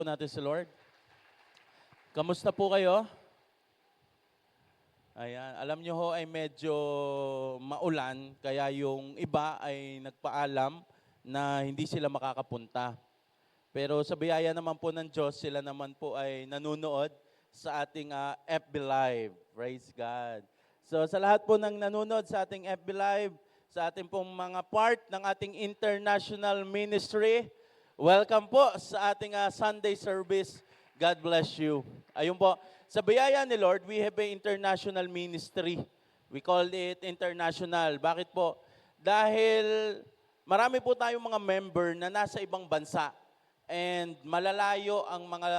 po natin si Lord. Kamusta po kayo? Ayan, alam nyo ho ay medyo maulan, kaya yung iba ay nagpaalam na hindi sila makakapunta. Pero sa biyaya naman po ng Diyos, sila naman po ay nanunood sa ating FB Live. Praise God. So sa lahat po ng nanonood sa ating FB Live, sa ating pong mga part ng ating international ministry, welcome po sa ating Sunday service. God bless you. Ayun po, sa biyaya ni Lord, we have an international ministry. We call it international. Bakit po? Dahil marami po tayong mga member na nasa ibang bansa. And malalayo ang mga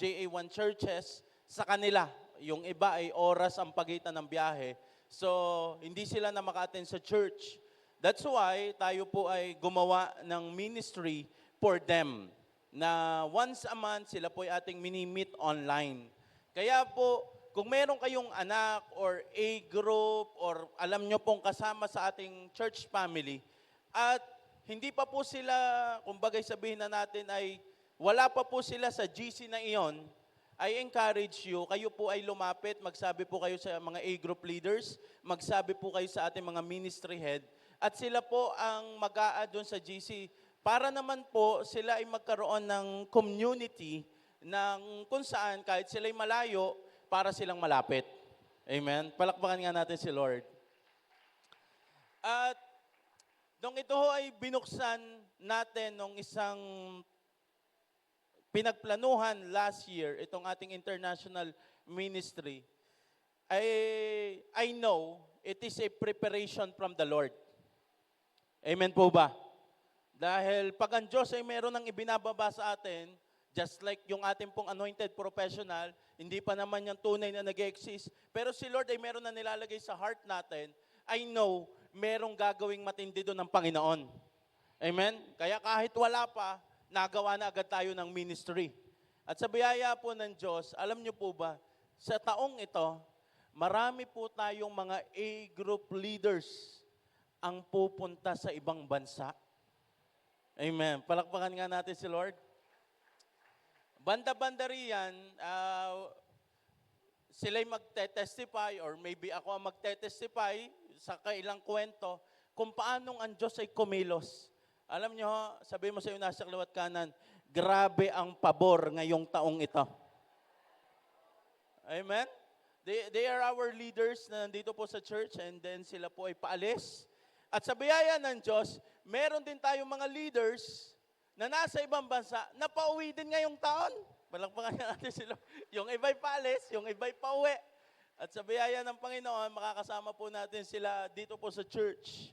JA1 churches sa kanila. Yung iba ay oras ang pagitan ng biyahe. So, hindi sila na maka-attend sa church. That's why tayo po ay gumawa ng ministry for them. Na once a month, sila po ay ating mini-meet online. Kaya po, kung meron kayong anak or A-group or alam nyo pong kasama sa ating church family, at hindi pa po sila, kumbagay sabihin na natin ay wala pa po sila sa GC na iyon, I encourage you, kayo po ay lumapit, magsabi po kayo sa mga A-group leaders, magsabi po kayo sa ating mga ministry head, at sila po ang mag-a-add doon sa GC para naman po sila ay magkaroon ng community ng kung saan kahit sila ay malayo, para silang malapit. Amen? Palakpakan nga natin si Lord. At nung ito ho ay binuksan natin nung isang pinagplanuhan last year, itong ating international ministry, I know it is a preparation from the Lord. Amen po ba? Dahil pag ang Diyos ay meron ng ibinababa sa atin, just like yung ating pong anointed professional, hindi pa naman yung tunay na nag-exist, pero si Lord ay meron na nilalagay sa heart natin, I know merong gagawing matindi doon ng Panginoon. Amen? Kaya kahit wala pa, nagawa na agad tayo ng ministry. At sa biyaya po ng Diyos, alam niyo po ba, sa taong ito, marami po tayong mga A-group leaders ang pupunta sa ibang bansa. Amen. Palakpakan nga natin si Lord. Banda-banda riyan, sila'y magte-testify or maybe ako ang magte-testify sa kailang kwento kung paanong ang Diyos ay kumilos. Alam nyo, sabihin mo sa iyo nasa kaliwat kanan, grabe ang pabor ngayong taong ito. Amen? They are our leaders na nandito po sa church and then sila po ay paalis. At sa biyaya ng Diyos, meron din tayong mga leaders na nasa ibang bansa na pauwi din ngayong taon. Palakpakan natin sila. Yung iba'y paalis, yung iba'y pauwi. At sa biyaya ng Panginoon, makakasama po natin sila dito po sa church.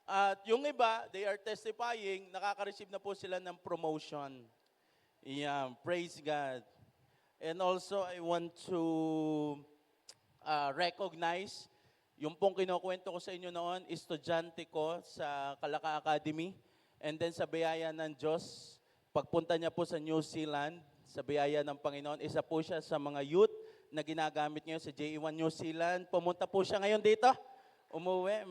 At yung iba, they are testifying, nakaka-receive na po sila ng promotion. Yeah, praise God. And also, I want to recognize, yung pong kinukwento ko sa inyo noon, estudyante ko sa Kalaka Academy. And then sa biyaya ng Diyos, pagpunta niya po sa New Zealand, sa biyaya ng Panginoon, isa po siya sa mga youth na ginagamit ngayon sa JE1 New Zealand. Pumunta po siya ngayon dito. Umuwi,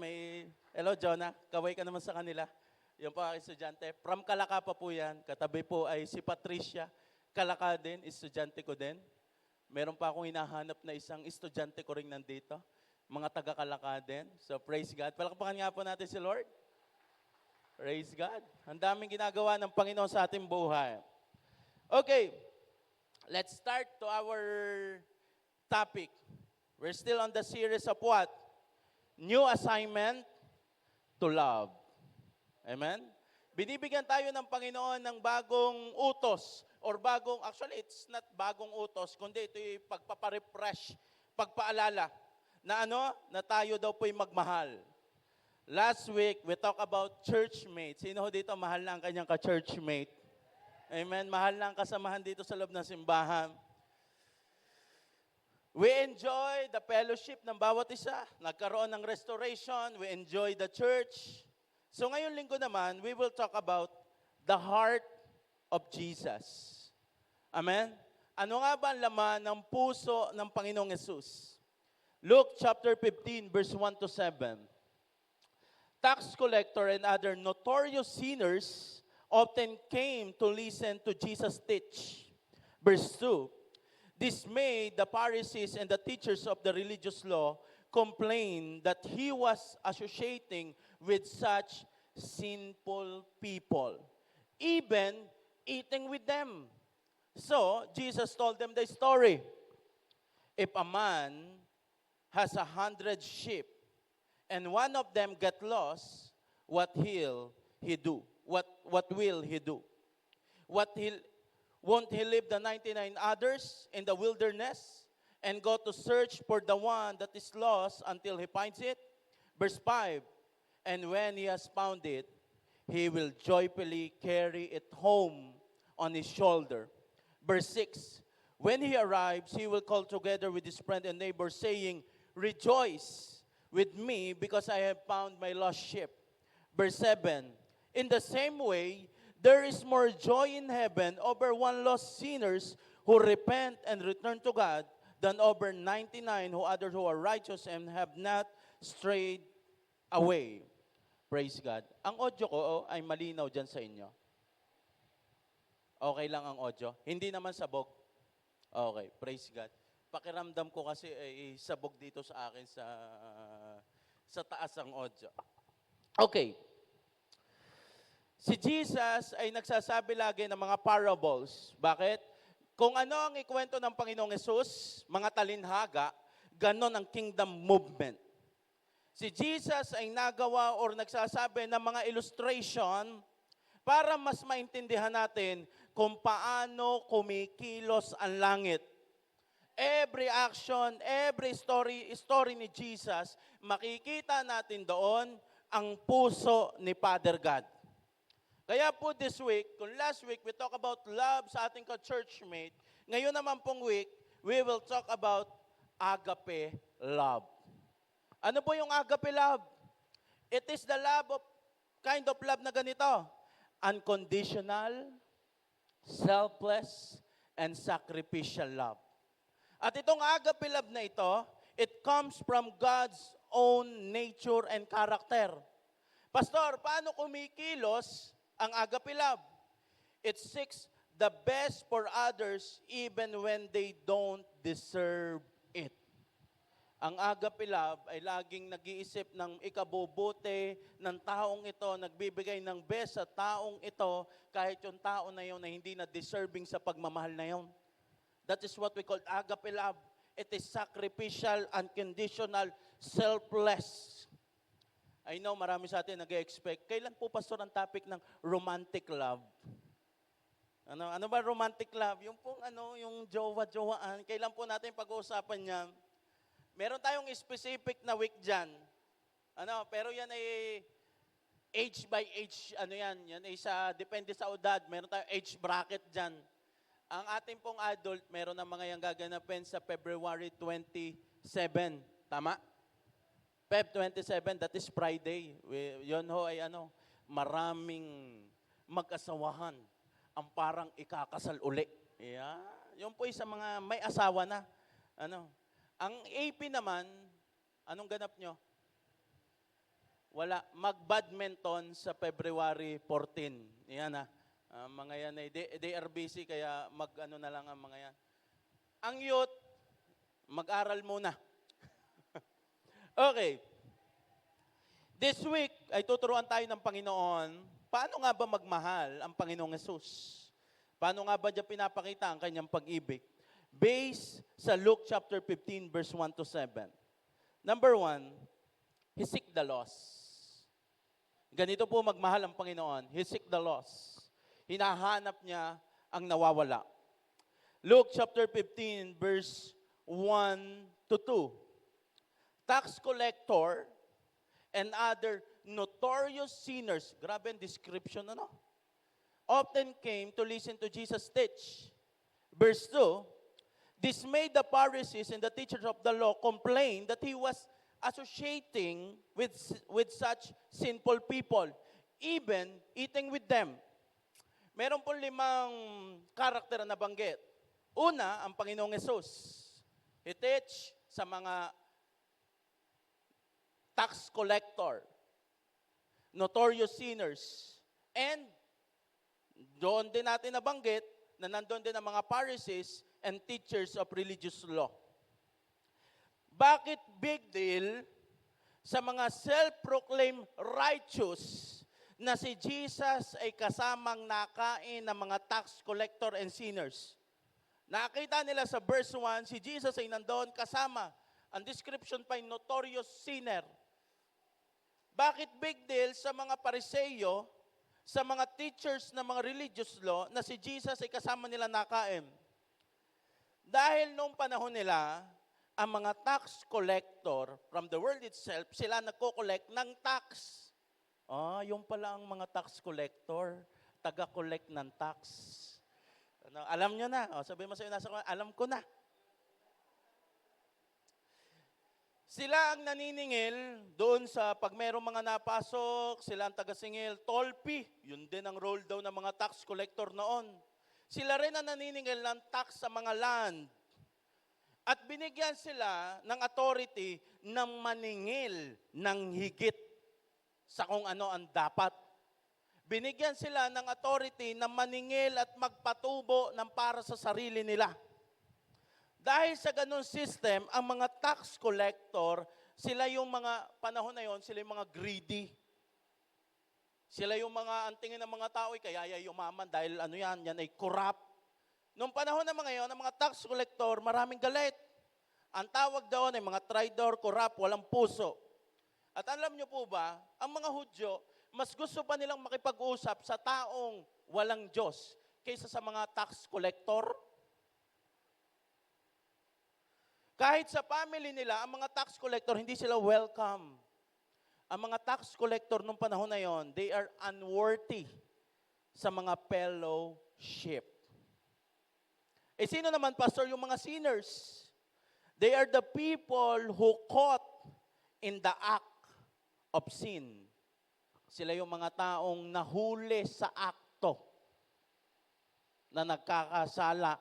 hello Jonah, kaway ka naman sa kanila. Yung po ang estudyante. From Kalaka pa po yan. Katabi po ay si Patricia. Kalaka din, estudyante ko din. Meron pa akong hinahanap na isang estudyante ko rin nandito. Mga taga-Kalaka din. So praise God. Palakpakan nga po natin si Lord. Praise God. Ang daming ginagawa ng Panginoon sa ating buhay. Okay, let's start to our topic. We're still on the series of what? New assignment to love. Amen? Binibigyan tayo ng Panginoon ng bagong utos or actually it's not bagong utos, kundi ito yung pagpaparefresh, pagpaalala na na tayo daw po'y magmahal. Last week, we talk about churchmates. Sino ho dito mahal na ang kanyang ka-churchmate? Amen? Mahal na ang kasamahan dito sa loob ng simbahan. We enjoy the fellowship ng bawat isa. Nagkaroon ng restoration. We enjoy the church. So ngayon linggo naman, we will talk about the heart of Jesus. Amen? Ano nga ba ang laman ng puso ng Panginoong Yesus? Luke chapter 15, verse 1 to 7. Tax collector and other notorious sinners often came to listen to Jesus teach. Verse 2, this made the Pharisees and the teachers of the religious law complain that he was associating with such sinful people, even eating with them. So, Jesus told them the story. If a man has 100 sheep and one of them get lost, what will he do? What will he do? What he'll, won't he leave the 99 others in the wilderness and go to search for the one that is lost until he finds it? Verse 5, and when he has found it, he will joyfully carry it home on his shoulder. Verse 6, when he arrives, he will call together with his friend and neighbor, saying, rejoice with me because I have found my lost sheep. Verse 7, in the same way, there is more joy in heaven over one lost sinners who repent and return to God than over 99 who are righteous and have not strayed away. Praise God. Ang audio ko ay malinaw dyan sa inyo. Okay lang ang audio? Hindi naman sabog. Okay, praise God. Pakiramdam ko kasi ay sabog dito sa akin sa taas ang audio. Okay. Si Jesus ay nagsasabi lagi ng mga parables. Bakit? Kung ano ang ikwento ng Panginoong Yesus, mga talinhaga, ganon ang kingdom movement. Si Jesus ay nagawa or nagsasabi ng mga illustration para mas maintindihan natin kung paano kumikilos ang langit. Every action, every story ni Jesus, makikita natin doon ang puso ni Father God. Kaya po this week, kung last week we talk about love sa ating ka-churchmate, ngayon naman pong week, we will talk about agape love. Ano po yung agape love? It is the love of, kind of love na ganito. Unconditional, selfless, and sacrificial love. At itong agape love na ito, it comes from God's own nature and character. Pastor, paano kumikilos ang agape love? It seeks the best for others even when they don't deserve it. Ang agape love ay laging nag-iisip ng ikabubuti ng taong ito, nagbibigay ng best sa taong ito, kahit yung tao na yun na hindi na deserving sa pagmamahal na yun. That is what we call agape love. It is sacrificial, unconditional, selfless. I know marami sa atin nag-expect, kailan po pastor ang topic ng romantic love? Ano ba romantic love? Yung pong yung jowa-jowaan, kailan po natin pag-uusapan niyan? Meron tayong specific na week diyan. Pero yan ay age by age, yan ay depende sa edad. Meron tayong age bracket diyan. Ang ating pong adult, meron na mga yang gaganapin sa February 27. Tama? Feb 27, that is Friday. Yun ho ay maraming mag-asawahan ang parang ikakasal uli. Yeah. Yun po ay sa mga may asawa na. Ang AP naman, anong ganap nyo? Wala. Mag-badminton sa February 14. Yan mga yan ay they are busy kaya na lang ang mga yan. Ang youth, mag-aral muna. Okay. This week ay tuturuan tayo ng Panginoon. Paano nga ba magmahal ang Panginoong Yesus? Paano nga ba niya pinapakita ang kanyang pag-ibig? Based sa Luke chapter 15 verse 1 to 7. Number 1, He seek the lost. Ganito po magmahal ang Panginoon. He seek the lost. Hinahanap niya ang nawawala. Luke chapter 15 verse 1 to 2. Tax collector and other notorious sinners, grabe ang description, often came to listen to Jesus teach. Verse 2, this made the Pharisees and the teachers of the law complain that he was associating with such sinful people, even eating with them. Meron po 5 karakter na nabanggit. Una, ang Panginoong Yesus. He teach sa mga tax collector, notorious sinners, and doon din natin nabanggit na nandun din ang mga Pharisees and teachers of religious law. Bakit big deal sa mga self-proclaimed righteous na si Jesus ay kasamang nakain ng mga tax collector and sinners? Nakita nila sa verse 1, si Jesus ay nandoon kasama. Ang description pa ay notorious sinner. Bakit big deal sa mga Pariseo, sa mga teachers ng mga religious law, na si Jesus ay kasama nila nakain? Dahil noong panahon nila, ang mga tax collector from the world itself, sila nagko-collect ng tax. Yung pala ang mga tax collector, taga-collect ng tax. Alam nyo na. Sabi mo sa'yo, alam ko na. Sila ang naniningil doon sa pag merong mga napasok, sila ang taga-singil, tolpi. Yun din ang role daw ng mga tax collector noon. Sila rin ang naniningil ng tax sa mga land. At binigyan sila ng authority na maningil ng higit sa kung ano ang dapat. Binigyan sila ng authority na maningil at magpatubo ng para sa sarili nila. Dahil sa ganun system, ang mga tax collector, sila yung mga, panahon na yon, sila yung mga greedy. Sila yung mga, ang tingin ng mga tao, kaya yumaman dahil yan ay corrupt. Noong panahon na mga yon, ang mga tax collector, maraming galit. Ang tawag doon ay mga traidor, corrupt, walang puso. At alam niyo po ba, ang mga Hudyo, mas gusto pa nilang makipag-usap sa taong walang Diyos kaysa sa mga tax collector. Kahit sa family nila, ang mga tax collector, hindi sila welcome. Ang mga tax collector nung panahon na yon, they are unworthy sa mga fellowship. Sino naman, Pastor, yung mga sinners? They are the people who caught in the act of sin. Sila yung mga taong nahuli sa akto na nagkakasala.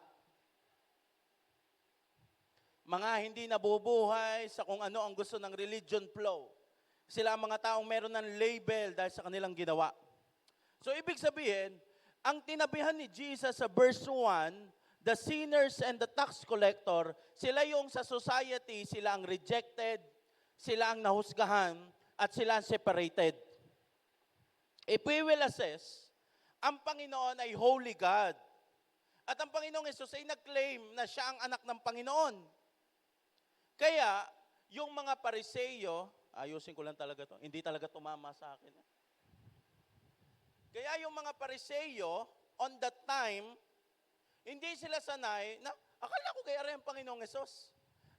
Mga hindi nabubuhay sa kung ano ang gusto ng religion flow. Sila ang mga taong meron ng label dahil sa kanilang ginawa. So ibig sabihin, ang tinabihan ni Jesus sa verse 1, the sinners and the tax collector, sila yung sa society, sila ang rejected, sila ang nahusgahan, at sila ang separated. If we will assess, ang Panginoon ay Holy God. At ang Panginoong Hesus ay nag-claim na siya ang anak ng Panginoon. Kaya, yung mga Pariseo, ayusin ko lang talaga to, hindi talaga tumama sa akin. Kaya yung mga Pariseo, on that time, hindi sila sanay na, akala ko kaya rin ang Panginoong Hesus.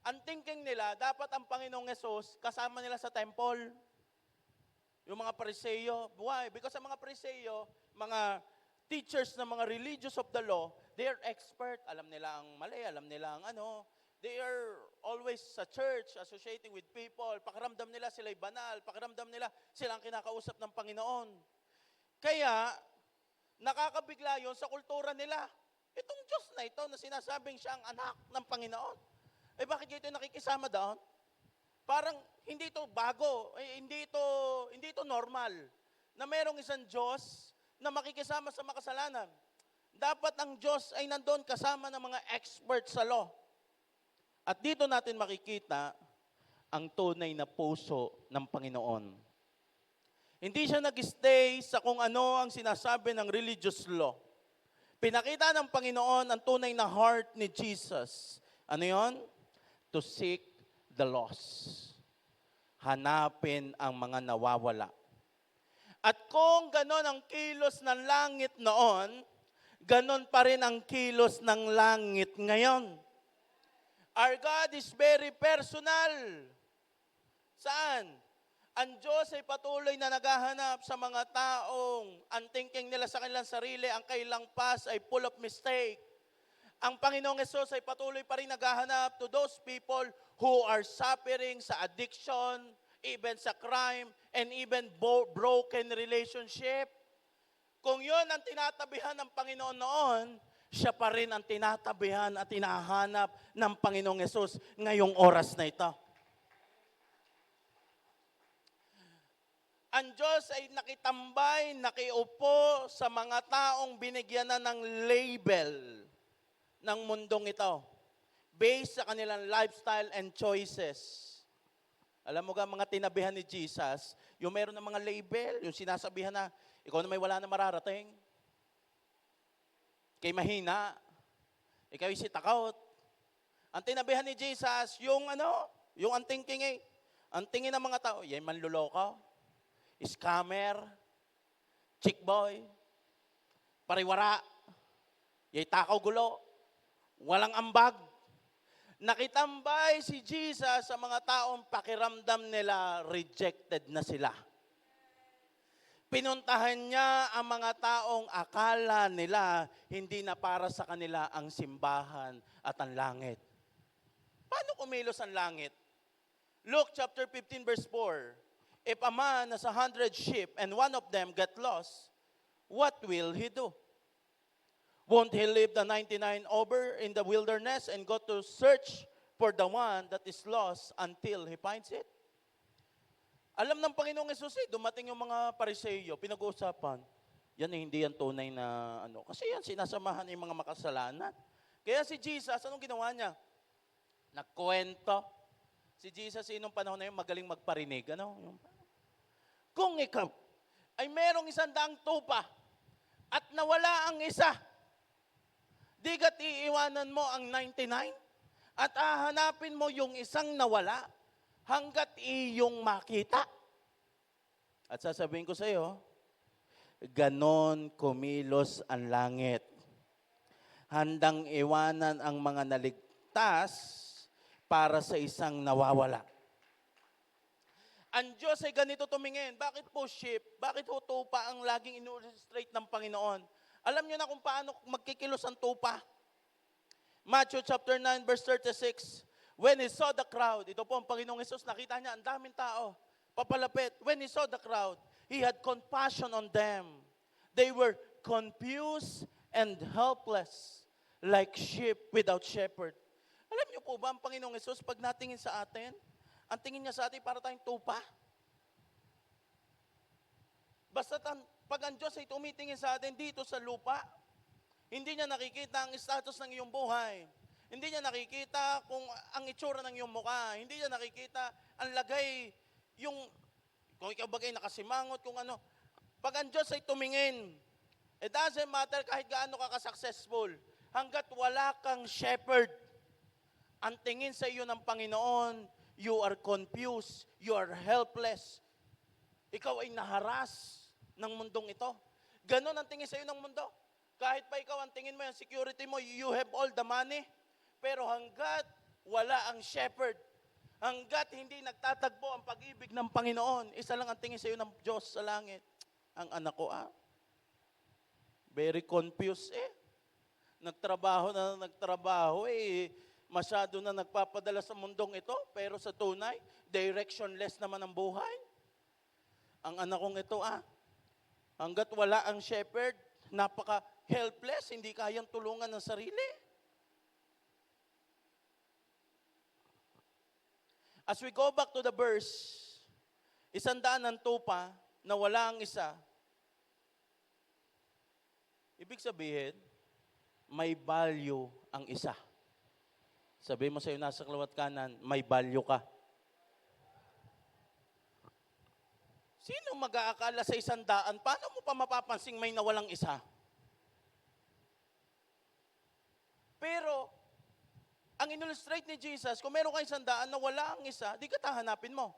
Ang thinking nila, dapat ang Panginoong Hesus kasama nila sa temple. Yung mga Pariseo, why? Because ang mga Pariseo, mga teachers ng mga religious of the law, they are expert. Alam nila ang mali, alam nila ang ano. They are always sa church, associating with people. Pakiramdam nila sila'y banal. Pakiramdam nila sila ang kinakausap ng Panginoon. Kaya, nakakabigla yon sa kultura nila. Itong Diyos na ito na sinasabing siya ang anak ng Panginoon. Bakit ito nakikisama doon? Parang hindi ito bago, hindi ito normal na mayroong isang Diyos na makikisama sa makasalanan. Dapat ang Diyos ay nandoon kasama ng mga expert sa law. At dito natin makikita ang tunay na puso ng Panginoon. Hindi siya nag-stay sa kung ano ang sinasabi ng religious law. Pinakita ng Panginoon ang tunay na heart ni Jesus. Ano yon? To seek the lost. Hanapin ang mga nawawala. At kung ganon ang kilos ng langit noon, ganon pa rin ang kilos ng langit ngayon. Our God is very personal. Saan? Ang Diyos ay patuloy na naghahanap sa mga taong ang thinking nila sa kanilang sarili, ang kailang past ay full of mistake. Ang Panginoong Hesus ay patuloy pa rin naghahanap to those people who are suffering sa addiction, even sa crime, and even broken relationship. Kung yon ang tinatabihan ng Panginoon noon, siya pa rin ang tinatabihan at tinahanap ng Panginoong Hesus ngayong oras na ito. Ang Diyos ay nakitambay, nakiupo sa mga taong binigyan na ng label ng mundong ito based sa kanilang lifestyle and choices. Alam mo ga, mga tinabihan ni Jesus, yung meron ng mga label, yung sinasabihan na, ikaw na may wala na mararating, kay mahina, ikaw si takot. Ang tinabihan ni Jesus, yung ang thinking ang tingin ng mga tao, yan manluloko, scammer, chick boy, pariwara, yay takaw gulo, walang ambag. Nakitambay si Jesus sa mga taong pakiramdam nila rejected na sila. Pinuntahan niya ang mga taong akala nila hindi na para sa kanila ang simbahan at ang langit. Paano kumilos ang langit? Luke chapter 15 verse 4. If a man has 100 sheep and one of them get lost, what will he do? Won't he leave the 99 over in the wilderness and go to search for the one that is lost until he finds it? Alam ng Panginoong Hesus dumating yung mga Pariseo, pinag-uusapan, yan hindi yan tunay na Kasi yan, sinasamahan yung mga makasalanan. Kaya si Jesus, anong ginawa niya? Nagkwento. Si Jesus, inong panahon na yun, magaling magparinig. Kung ikaw ay merong 100 tupa at nawala ang isa, di ka't iiwanan mo ang 99 at hahanapin mo yung isang nawala hanggat iyong makita. At sasabihin ko sa iyo, ganon kumilos ang langit. Handang iwanan ang mga naligtas para sa isang nawawala. Ang Diyos ay ganito tumingin. Bakit po sheep? Bakit ho tupa ang laging in-illustrate ng Panginoon? Alam niyo na kung paano magkikilos ang tupa. Matthew chapter 9 verse 36. When he saw the crowd, ito po ang Panginoong Hesus, nakita niya ang daming tao, papalapit. When he saw the crowd, he had compassion on them. They were confused and helpless, like sheep without shepherd. Alam niyo po ba ang Panginoong Hesus, pag natingin sa atin, ang tingin niya sa atin para tayong tupa? Basta pag ang Diyos ay tumitingin sa atin dito sa lupa, hindi niya nakikita ang status ng iyong buhay. Hindi niya nakikita kung ang itsura ng iyong mukha. Hindi niya nakikita ang lagay, kung ikaw bagay nakasimangot, kung ano. Pag ang Diyos ay tumingin, it doesn't matter kahit gaano ka ka-successful, hanggat wala kang shepherd, ang tingin sa iyo ng Panginoon, you are confused, you are helpless. Ikaw ay naharas ng mundong ito. Ganon ang tingin sa iyo ng mundo. Kahit pa ikaw ang tingin mo, yung security mo, you have all the money. Pero hanggat wala ang shepherd, hanggat hindi nagtatagpo ang pag-ibig ng Panginoon, isa lang ang tingin sa iyo ng Diyos sa langit. Ang anak ko very confused Nagtrabaho masyado na nagpapadala sa mundong ito, pero sa tunay, directionless naman ang buhay. Ang anak kong ito hanggat wala ang shepherd, napaka-helpless, hindi kayang tulungan ng sarili. As we go back to the verse, 100 ng tupa na wala ang isa, ibig sabihin, may value ang isa. Sabi mo sa iyo nasa kaliwat kanan, may value ka. Sino mag-aakala sa 100? Paano mo pa mapapansing may nawalang isa? Pero, ang in-illustrate ni Jesus, kung meron kayong 100 na wala ang isa, di ka tahanapin mo.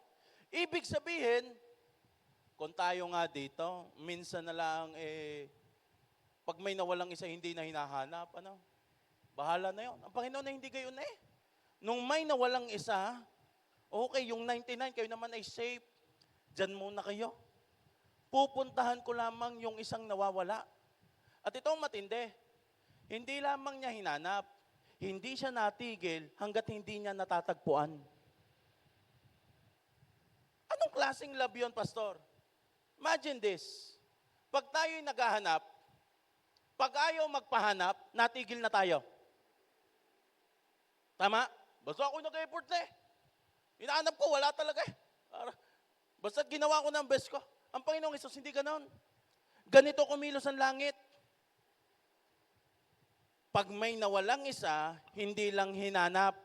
Ibig sabihin, kung tayo nga dito, minsan na lang, pag may nawalang isa, hindi na hinahanap, bahala na yun. Ang Panginoon na hindi gayon Nung may nawalang isa, okay, yung 99, kayo naman ay safe. Diyan muna kayo. Pupuntahan ko lamang yung isang nawawala. At ito ang matindi. Hindi lamang niya hinanap. Hindi siya natigil hanggat hindi niya natatagpuan. Anong klaseng love yun, Pastor? Imagine this. Pag tayo'y naghahanap, pag ayaw magpahanap, natigil na tayo. Tama? Basta ako nag-effort Hinahanap ko, wala talaga Basta ginawa ko ng best ko. Ang Panginoong Hesus, hindi ganon. Ganito kumilos ang langit. Pag may nawalang isa, hindi lang hinanap.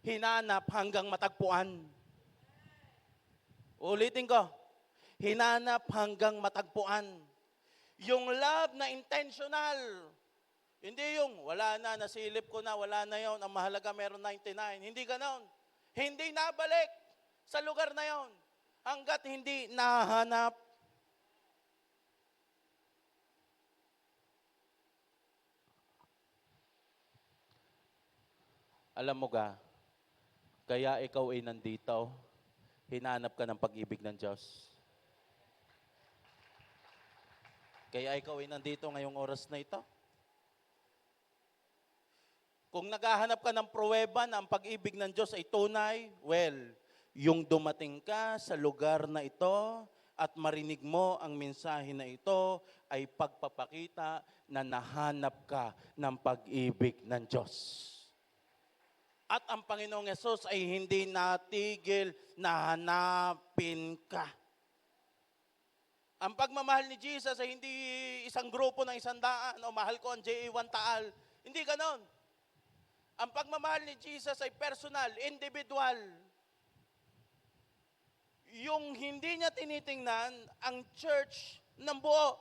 Hinanap hanggang matagpuan. Ulitin ko. Hinanap hanggang matagpuan. Yung love na intentional. Hindi yung wala na, nasilip ko na, wala na yon, ang mahalaga meron 99. Hindi ganon. Hindi nabalik sa lugar na yon hanggat hindi nahanap. Alam mo ga, kaya ikaw ay nandito, hinanap ka ng pag-ibig ng Diyos. Kaya ikaw ay nandito ngayong oras na ito. Kung naghahanap ka ng pruweba na ang pag-ibig ng Diyos ay tunay, well, yung dumating ka sa lugar na ito at marinig mo ang mensahe na ito ay pagpapakita na nahanap ka ng pag-ibig ng Diyos. At ang Panginoong Yesus ay hindi natigil na hanapin ka. Ang pagmamahal ni Jesus ay hindi isang grupo ng 100 o mahal ko ang JA1 Taal. Hindi ganon. Ang pagmamahal ni Jesus ay personal, individual. Yung hindi niya tinitingnan ang church ng buo.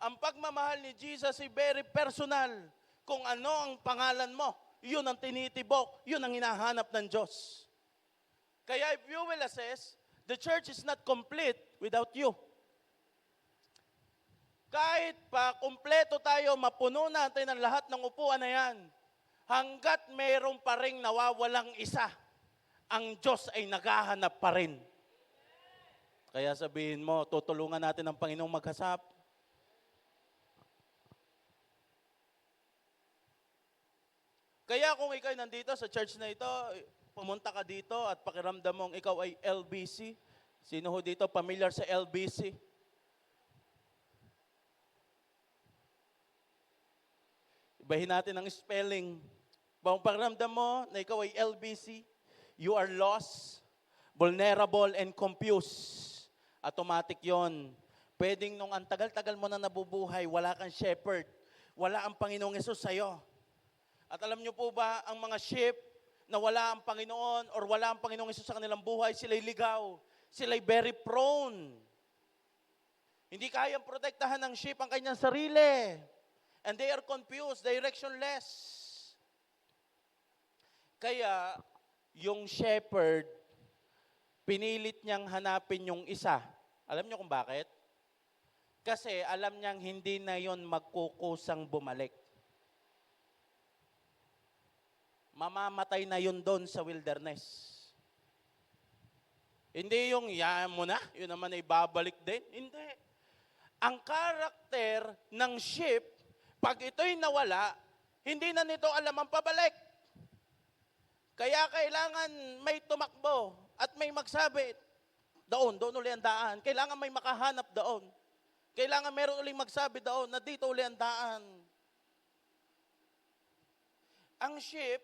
Ang pagmamahal ni Jesus ay very personal. Kung ano ang pangalan mo, yun ang tinitibok, yun ang hinahanap ng Diyos. Kaya if you will assess, the church is not complete without you. Kahit pa kumpleto tayo, mapuno natin ang lahat ng upuan na yan, hanggat mayroong pa ring nawawalang isa, ang Diyos ay naghahanap pa rin. Kaya sabihin mo, tutulungan natin ang Panginoong maghasap. Kaya kung ikaw ay nandito sa church na ito, pumunta ka dito at pakiramdam mong ikaw ay LBC. Sino ho dito familiar sa LBC? Ibahin natin ang spelling. Kung pakiramdam mo na ikaw ay LBC, you are lost, vulnerable, and confused. Automatic yon. Pwedeng nung ang tagal-tagal mo na nabubuhay, wala kang shepherd. Wala ang Panginoong Hesus sa'yo. At alam niyo po ba, ang mga sheep na wala ang Panginoon or wala ang Panginoong Hesus sa kanilang buhay, sila'y ligaw. Sila'y very prone. Hindi kayang protektahan ng sheep ang kanyang sarili. And they are confused, directionless. Kaya, yung shepherd, pinilit niyang hanapin yung isa. Alam niyo kung bakit? Kasi alam niyang hindi na yon magkukusang bumalik. Mamamatay na yun doon sa wilderness. Hindi yung, yan mo na, yun naman ay babalik din. Hindi. Ang karakter ng sheep, pag ito'y nawala, hindi na nito alam ang pabalik. Kaya kailangan may tumakbo at may magsabi, doon uli ang daan. Kailangan may makahanap doon. Kailangan meron uling magsabi doon na dito uli ang daan. Ang sheep,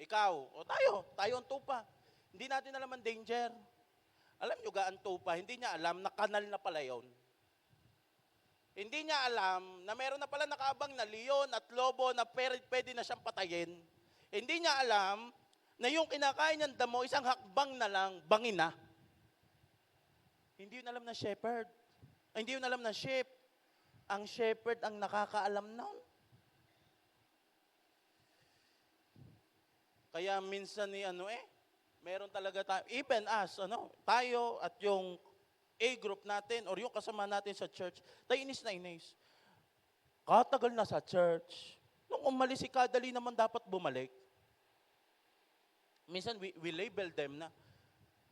ikaw, o tayo ang tupa. Hindi natin alam ang danger. Alam nyo ga ang tupa, hindi niya alam na kanal na pala yun. Hindi niya alam na meron na pala nakaabang na leon at lobo na pwede na siyang patayin. Hindi niya alam na yung kinakain niyang damo, isang hakbang na lang, bangin na. Hindi yun alam ng shepherd. Hindi yun alam ng sheep. Ang shepherd ang nakakaalam nun. Kaya minsan meron talaga tayo, even us, tayo at yung A-group natin or yung kasama natin sa church, tayo inis na inis. Katagal na sa church. Nung umalis si kadali naman dapat bumalik. Minsan we label them na,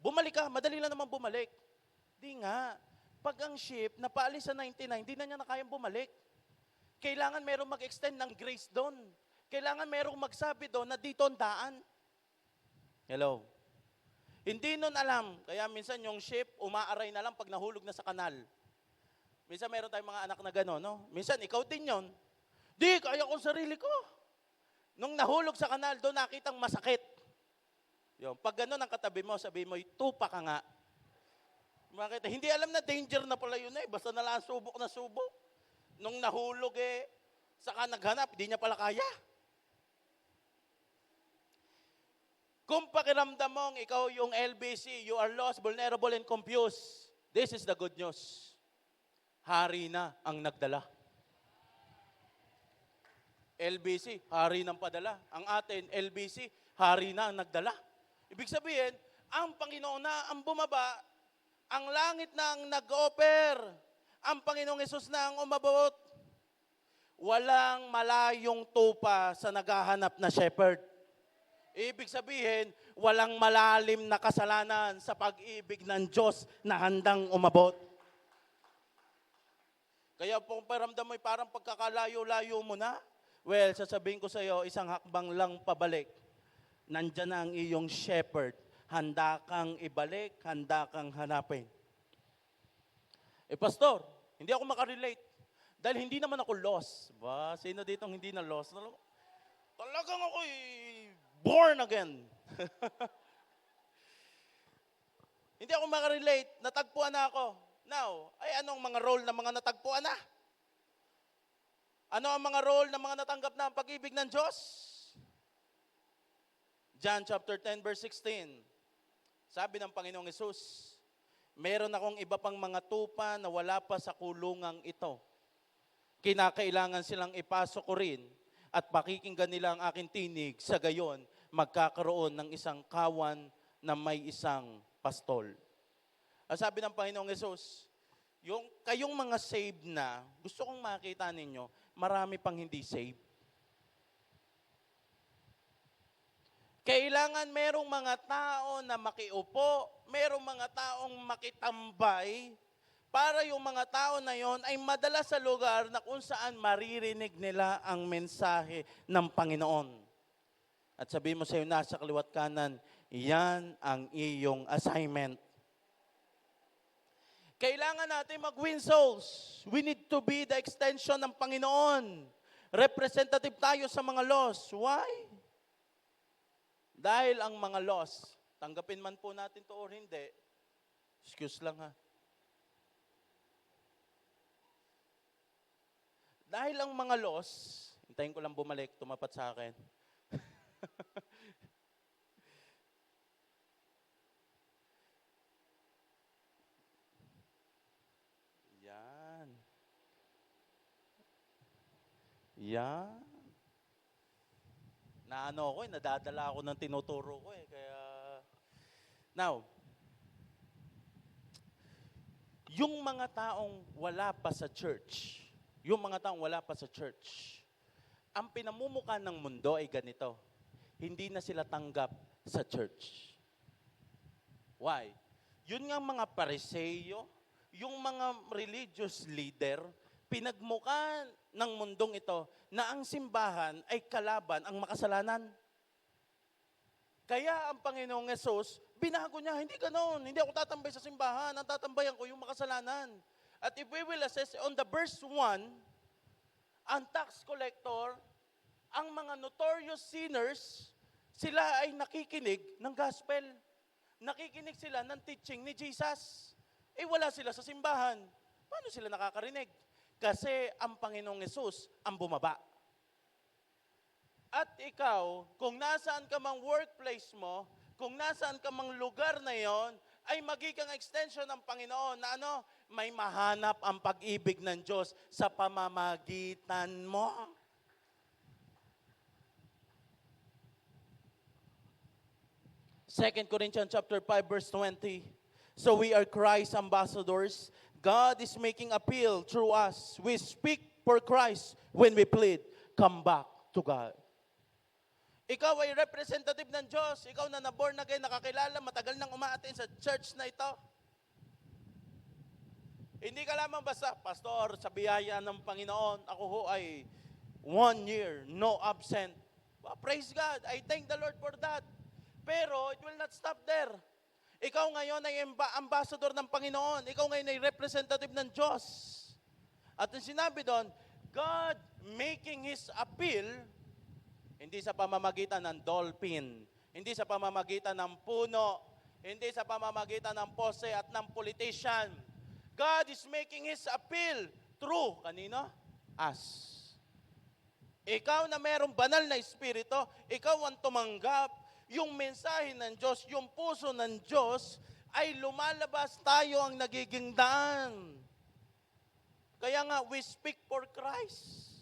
bumalik ka, madali lang naman bumalik. Di nga. Pag ang sheep, napaalis sa 99, di na niya na kayang bumalik. Kailangan merong mag-extend ng grace doon. Kailangan merong magsabi doon na dito ang daan. Hello? Hindi nun alam. Kaya minsan yung sheep, umaaray na lang pag nahulog na sa kanal. Minsan meron tayong mga anak na gano'n, no? Minsan ikaw din yon. Di, kaya ko sarili ko. Nung nahulog sa kanal, doon nakitang masakit. Yung, pag gano'n ang katabi mo, sabi mo, tupa ka nga. Bakit? Hindi alam na danger na pala yun eh. Basta nalang subok na subok. Nung nahulog eh, saka naghanap, hindi niya pala kaya. Kung pakiramdam mong ikaw yung LBC, you are lost, vulnerable, and confused, this is the good news. Hari na ang nagdala. LBC, hari ng padala. Ang atin, LBC, hari na ang nagdala. Ibig sabihin, ang Panginoon na ang bumaba, ang langit na ang nag-offer, ang Panginoong Hesus na ang umabot. Walang malayong tupa sa naghahanap na shepherd. Ibig sabihin, walang malalim na kasalanan sa pag-ibig ng Diyos na handang umabot. Kaya kung paramdam mo parang pagkakalayo-layo mo na, well, sasabihin ko sa iyo, isang hakbang lang pabalik. Nandyan na ang iyong shepherd. Handa kang ibalik, handa kang hanapin. Pastor, hindi ako makarelate. Dahil hindi naman ako lost. Ba, sino dito hindi na lost? Talagang ako born again. Hindi ako makarelate. Natagpuan na ako. Now, ay anong mga role ng mga natagpuan na? Ano ang mga role ng mga natanggap na ang pag-ibig ng Diyos? John chapter 10 verse 16. Sabi ng Panginoong Hesus, meron akong iba pang mga tupa na wala pa sa kulungang ito. Kinakailangan silang ipasok ko rin at pakikinggan nila ang aking tinig, sa gayon magkakaroon ng isang kawan na may isang pastol. Sabi ng Panginoong Hesus, yung kayong mga saved na, gusto kong makita ninyo, marami pang hindi saved. Kailangan merong mga tao na makiupo, merong mga taong makitambay, para yung mga tao na yon ay madala sa lugar na kung saan maririnig nila ang mensahe ng Panginoon. At sabihin mo sa iyo, nasa kaliwat kanan, yan ang iyong assignment. Kailangan natin mag-win souls. We need to be the extension ng Panginoon. Representative tayo sa mga lost. Why? Dahil ang mga lost, tanggapin man po natin to or hindi, excuse lang ha. Dahil ang mga lost, hintayin ko lang bumalik, tumapat sa akin. Yan. Yan. Naano ako nadadala ako ng tinuturo ko kaya now, yung mga taong wala pa sa church, ang pinamumukha ng mundo ay ganito. Hindi na sila tanggap sa church. Why? Yun nga mga Pariseo, yung mga religious leader, pinagmukha ng mundong ito na ang simbahan ay kalaban ang makasalanan. Kaya ang Panginoong Hesus, binago niya, hindi ganoon, hindi ako tatambay sa simbahan, ang tatambayan ko yung makasalanan. At if we will assess on the verse 1, ang tax collector, ang mga notorious sinners, sila ay nakikinig ng gospel. Nakikinig sila ng teaching ni Jesus. Wala sila sa simbahan. Paano sila nakakarinig? Kasi ang Panginoong Hesus ang bumaba. At ikaw, kung nasaan ka mang workplace mo, kung nasaan ka mang lugar na yon, ay magiging extension ng Panginoon na may mahanap ang pag-ibig ng Diyos sa pamamagitan mo. Second Corinthians chapter 5 verse 20. So we are Christ's ambassadors. God is making appeal through us. We speak for Christ when we plead, come back to God. Ikaw ay representative ng Diyos. Ikaw na born again, nakakilala, matagal nang umaattend sa church na ito. Hindi ka lamang basta, Pastor, sa biyaya ng Panginoon, ako ho ay 1 year, no absent. Well, praise God. I thank the Lord for that. Pero it will not stop there. Ikaw ngayon ay ambassador ng Panginoon. Ikaw ngayon ay representative ng Diyos. At ang sinabi doon, God making His appeal, hindi sa pamamagitan ng dolphin, hindi sa pamamagitan ng puno, Hindi sa pamamagitan ng pose at ng politician. God is making His appeal through, kanino? Us. Ikaw na mayroong banal na espiritu, ikaw ang tumanggap, yung mensahe ng Diyos, yung puso ng Diyos, ay lumalabas, tayo ang nagiging daan. Kaya nga, we speak for Christ.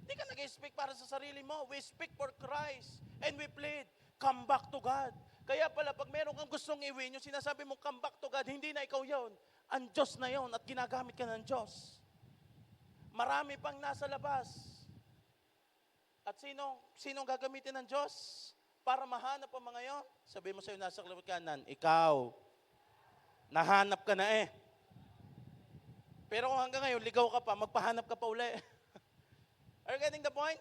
Hindi ka nag-speak para sa sarili mo. We speak for Christ. And we plead, come back to God. Kaya pala, pag meron kang gustong iwin, yung sinasabi mo, come back to God, hindi na ikaw yon. Ang Diyos na yon at ginagamit ka ng Diyos. Marami pang nasa labas. At sinong gagamitin ng Diyos para mahanap ang mga yon? Sabi mo sa'yo, nasa kalawat kanan, ikaw. Nahanap ka na eh. Pero kung hanggang ngayon, ligaw ka pa, magpahanap ka pa uli. Are you getting the point?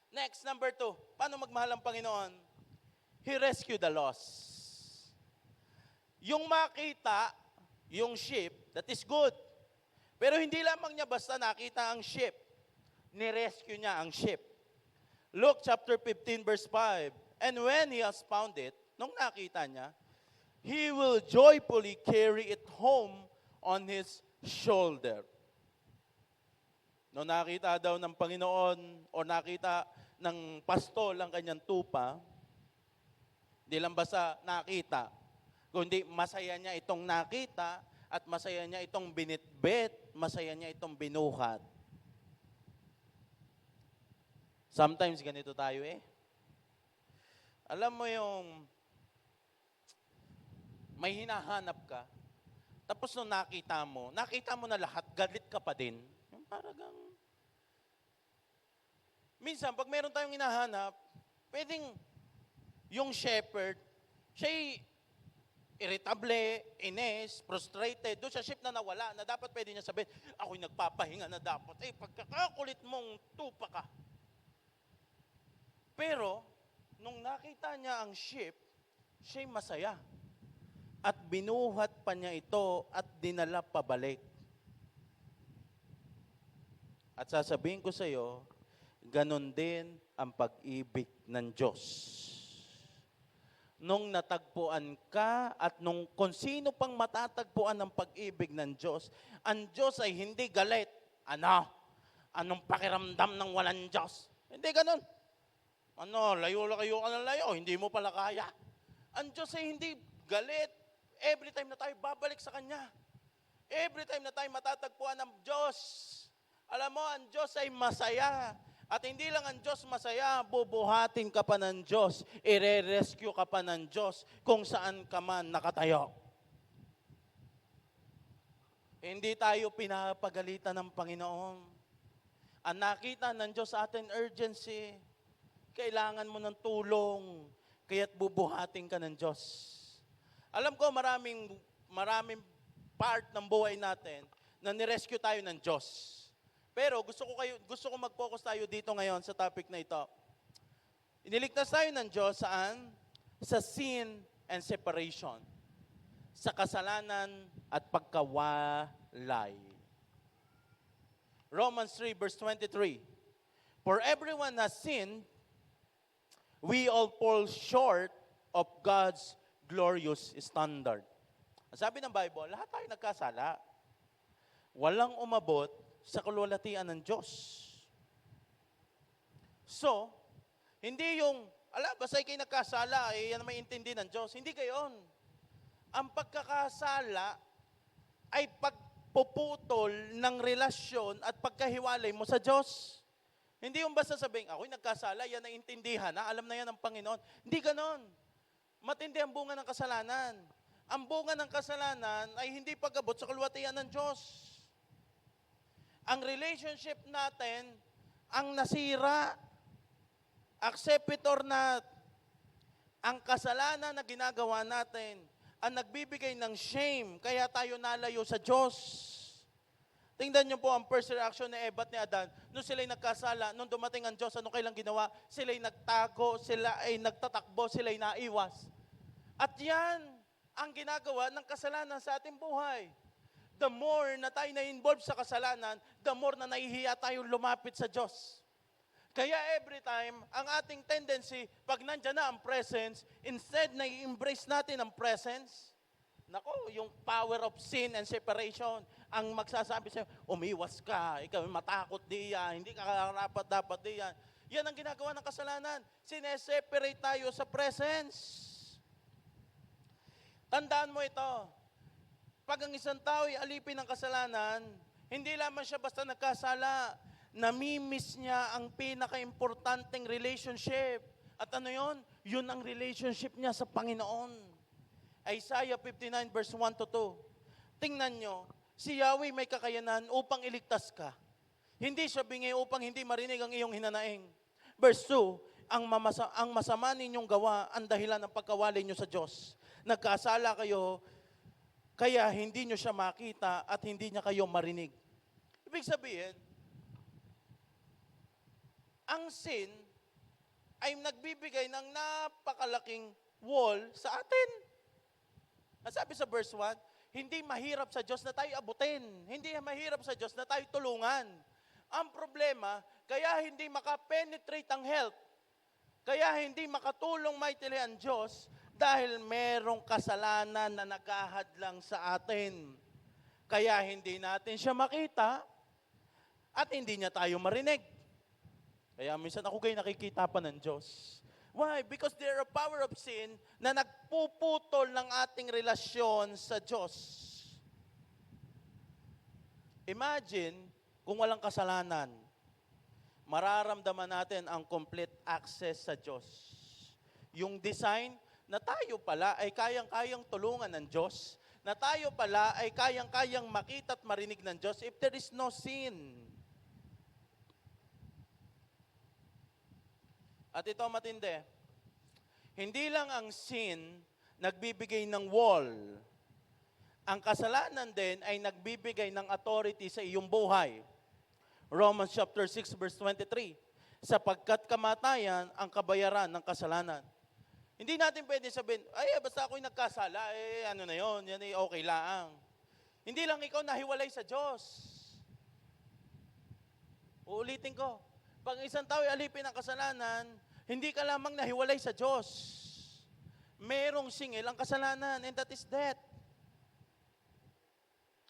Next, number 2. Paano magmahal ang Panginoon? He rescued the lost. Yung makita, yung sheep, that is good. Pero hindi lamang niya basta nakita ang sheep. Ni-rescue niya ang sheep. Luke chapter 15 verse 5. And when he has found it, nung nakita niya, he will joyfully carry it home on his shoulder. Nung nakita daw ng Panginoon o nakita ng pastol ang kanyang tupa, hindi lang basta nakita, kundi masaya niya itong nakita at masaya niya itong binitbit, masaya niya itong binuhat. Sometimes ganito tayo eh. Alam mo yung may hinahanap ka, tapos nung nakita mo na lahat, galit ka pa din. Yung paragang, minsan, pag meron tayong hinahanap, pwedeng yung shepherd, siya'y irritable, ines, frustrated, doon sa sheep na nawala, na dapat pwede niya sabihin, ako'y nagpapahinga na dapat. Pagkakakulit mong tupa ka. Pero, nung nakita niya ang sheep, siya'y masaya. At binuhat pa niya ito at dinala pabalik. At sasabihin ko sa iyo, ganon din ang pag-ibig ng Diyos. Nung natagpuan ka at nung kung sino pang matatagpuan ng pag-ibig ng Diyos, ang Diyos ay hindi galit. Anong pakiramdam ng walang Diyos? Hindi ganon. Layo kayo ka ng layo, hindi mo pala kaya. Ang Diyos ay hindi galit. Every time na tayo babalik sa Kanya. Every time na tayo matatagpuan ng Diyos. Alam mo, ang Diyos ay masaya. At hindi lang ang Diyos masaya, bubuhatin ka pa ng Diyos, ire-rescue ka pa ng Diyos kung saan ka man nakatayo. Hindi tayo pinapagalitan ng Panginoon. Ang nakita ng Diyos sa atin urgency, kailangan mo ng tulong, kaya't bubuhatin ka ng Diyos. Alam ko maraming part ng buhay natin na nirescue tayo ng Diyos. Pero gusto ko mag-focus tayo dito ngayon sa topic na ito. Iniligtas tayo ng Diyos saan? Sa sin and separation. Sa kasalanan at pagkawalay. Romans 3 verse 23. For everyone has sinned, we all fall short of God's glorious standard. Sabi ng Bible, lahat tayo nagkasala. Walang umabot sa kalwalhatian ng Diyos. So, hindi yung, basta kayo nagkasala, yan may intindi ng Diyos. Hindi gayon. Ang pagkakasala ay pagpuputol ng relasyon at pagkahiwalay mo sa Diyos. Hindi yung basta sabihin, ako'y nagkasala, yan ay intindihan, alam na yan ng Panginoon. Hindi ganon. Matindi ang bunga ng kasalanan. Ang bunga ng kasalanan ay hindi pag-abot sa kalwalhatian ng Diyos. Ang relationship natin, ang nasira, accept it or not, ang kasalanan na ginagawa natin, ang nagbibigay ng shame, kaya tayo nalayo sa Diyos. Tingnan niyo po ang first reaction ni Eva at ni Adan. Nung sila'y nagkasala, nung dumating ang Diyos, ano kailang ginawa? Sila'y nagtago, sila ay nagtatakbo, sila'y naiwas. At yan ang ginagawa ng kasalanan sa ating buhay. The more na tayo na-involve sa kasalanan, the more na nahihiya tayo lumapit sa Diyos. Kaya every time, ang ating tendency, pag nandyan na ang presence, instead na i-embrace natin ang presence, nako, yung power of sin and separation, ang magsasabi sa'yo, umiwas ka, ikaw matakot diyan, hindi ka karapat dapat diyan. Yan ang ginagawa ng kasalanan. Sineseparate tayo sa presence. Tandaan mo ito, pag ang isang tao ay alipin ng kasalanan, hindi lamang siya basta nagkasala, namimiss niya ang pinaka-importanting relationship. At ano yon? Yun ang relationship niya sa Panginoon. Isaiah 59 verse 1 to 2. Tingnan nyo, si Yahweh may kakayanan upang iligtas ka. Hindi siya bingi upang hindi marinig ang iyong hinanaing. Verse 2, ang masama ninyong gawa ang dahilan ng pagkawali nyo sa Diyos. Nagkasala kayo, kaya hindi nyo siya makita at hindi niya kayo marinig. Ibig sabihin, ang sin ay nagbibigay ng napakalaking wall sa atin. Ang sabi sa verse 1, hindi mahirap sa Diyos na tayo abutin. Hindi mahirap sa Diyos na tayo tulungan. Ang problema, kaya hindi makapenetrate ang help. Kaya hindi makatulong mightily ang Diyos dahil merong kasalanan na naghahadlang sa atin. Kaya hindi natin siya makita at hindi niya tayo marinig. Kaya minsan ako kayo nakikita pa ng Diyos. Why? Because there are power of sin na nagpuputol ng ating relasyon sa Diyos. Imagine kung walang kasalanan, mararamdaman natin ang complete access sa Diyos. Yung design na tayo pala ay kayang-kayang tulungan ng Diyos, na tayo pala ay kayang-kayang makita at marinig ng Diyos if there is no sin. At ito matindi, hindi lang ang sin nagbibigay ng wall. Ang kasalanan din ay nagbibigay ng authority sa iyong buhay. Romans chapter 6 verse 23, sapagkat kamatayan ang kabayaran ng kasalanan. Hindi natin pwede sabihin, ay basta ako'y nagkasala, ano na yon, yan ay okay lang. Hindi lang ikaw nahiwalay sa Diyos. Uulitin ko, pag isang tao ay alipin ng kasalanan, hindi ka lamang nahiwalay sa Diyos. Merong singil ang kasalanan, and that is death.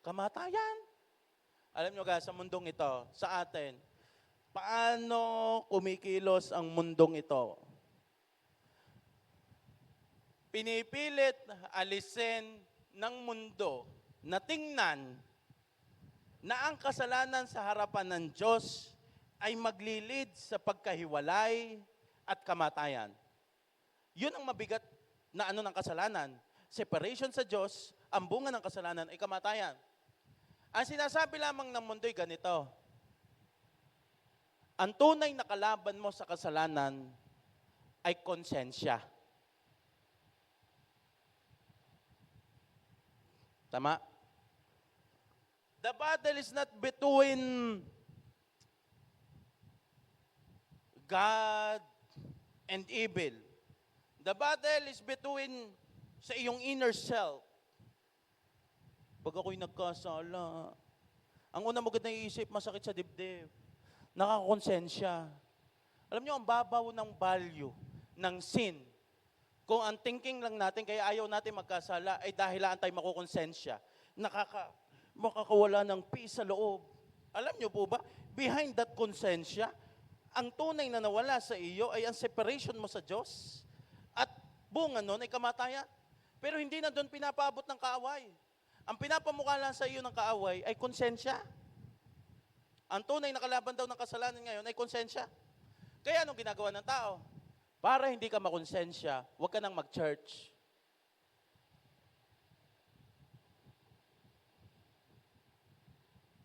Kamatayan. Alam nyo guys, sa mundong ito, sa atin, paano kumikilos ang mundong ito? Pinipilit alisin ng mundo na tingnan na ang kasalanan sa harapan ng Diyos ay maglilid sa pagkahiwalay at kamatayan. Yun ang mabigat na ano ng kasalanan. Separation sa Diyos, ang bunga ng kasalanan ay kamatayan. Ang sinasabi lamang ng mundo'y ganito, ang tunay na kalaban mo sa kasalanan ay konsensya. Tama? The battle is not between God and evil. The battle is between sa iyong inner self. Pag ako'y nagkasala, ang una mo agad naiisip, masakit sa dibdib. Nakakonsensya. Alam niyo, ang babaw ng value ng sin. Kung ang thinking lang natin, kaya ayaw natin magkasala, ay dahilan tayo makukonsensya. Makakawala ng peace sa loob. Alam niyo po ba, behind that konsensya, ang tunay na nawala sa iyo ay ang separation mo sa Diyos. At bunga nun ay kamatayan. Pero hindi na doon pinapaabot ng kaaway. Ang pinapamukha lang sa iyo ng kaaway ay konsensya. Ang tunay na kalaban daw ng kasalanan ngayon ay konsensya. Kaya anong ginagawa ng tao? Para hindi ka makonsensya, huwag ka nang mag-church.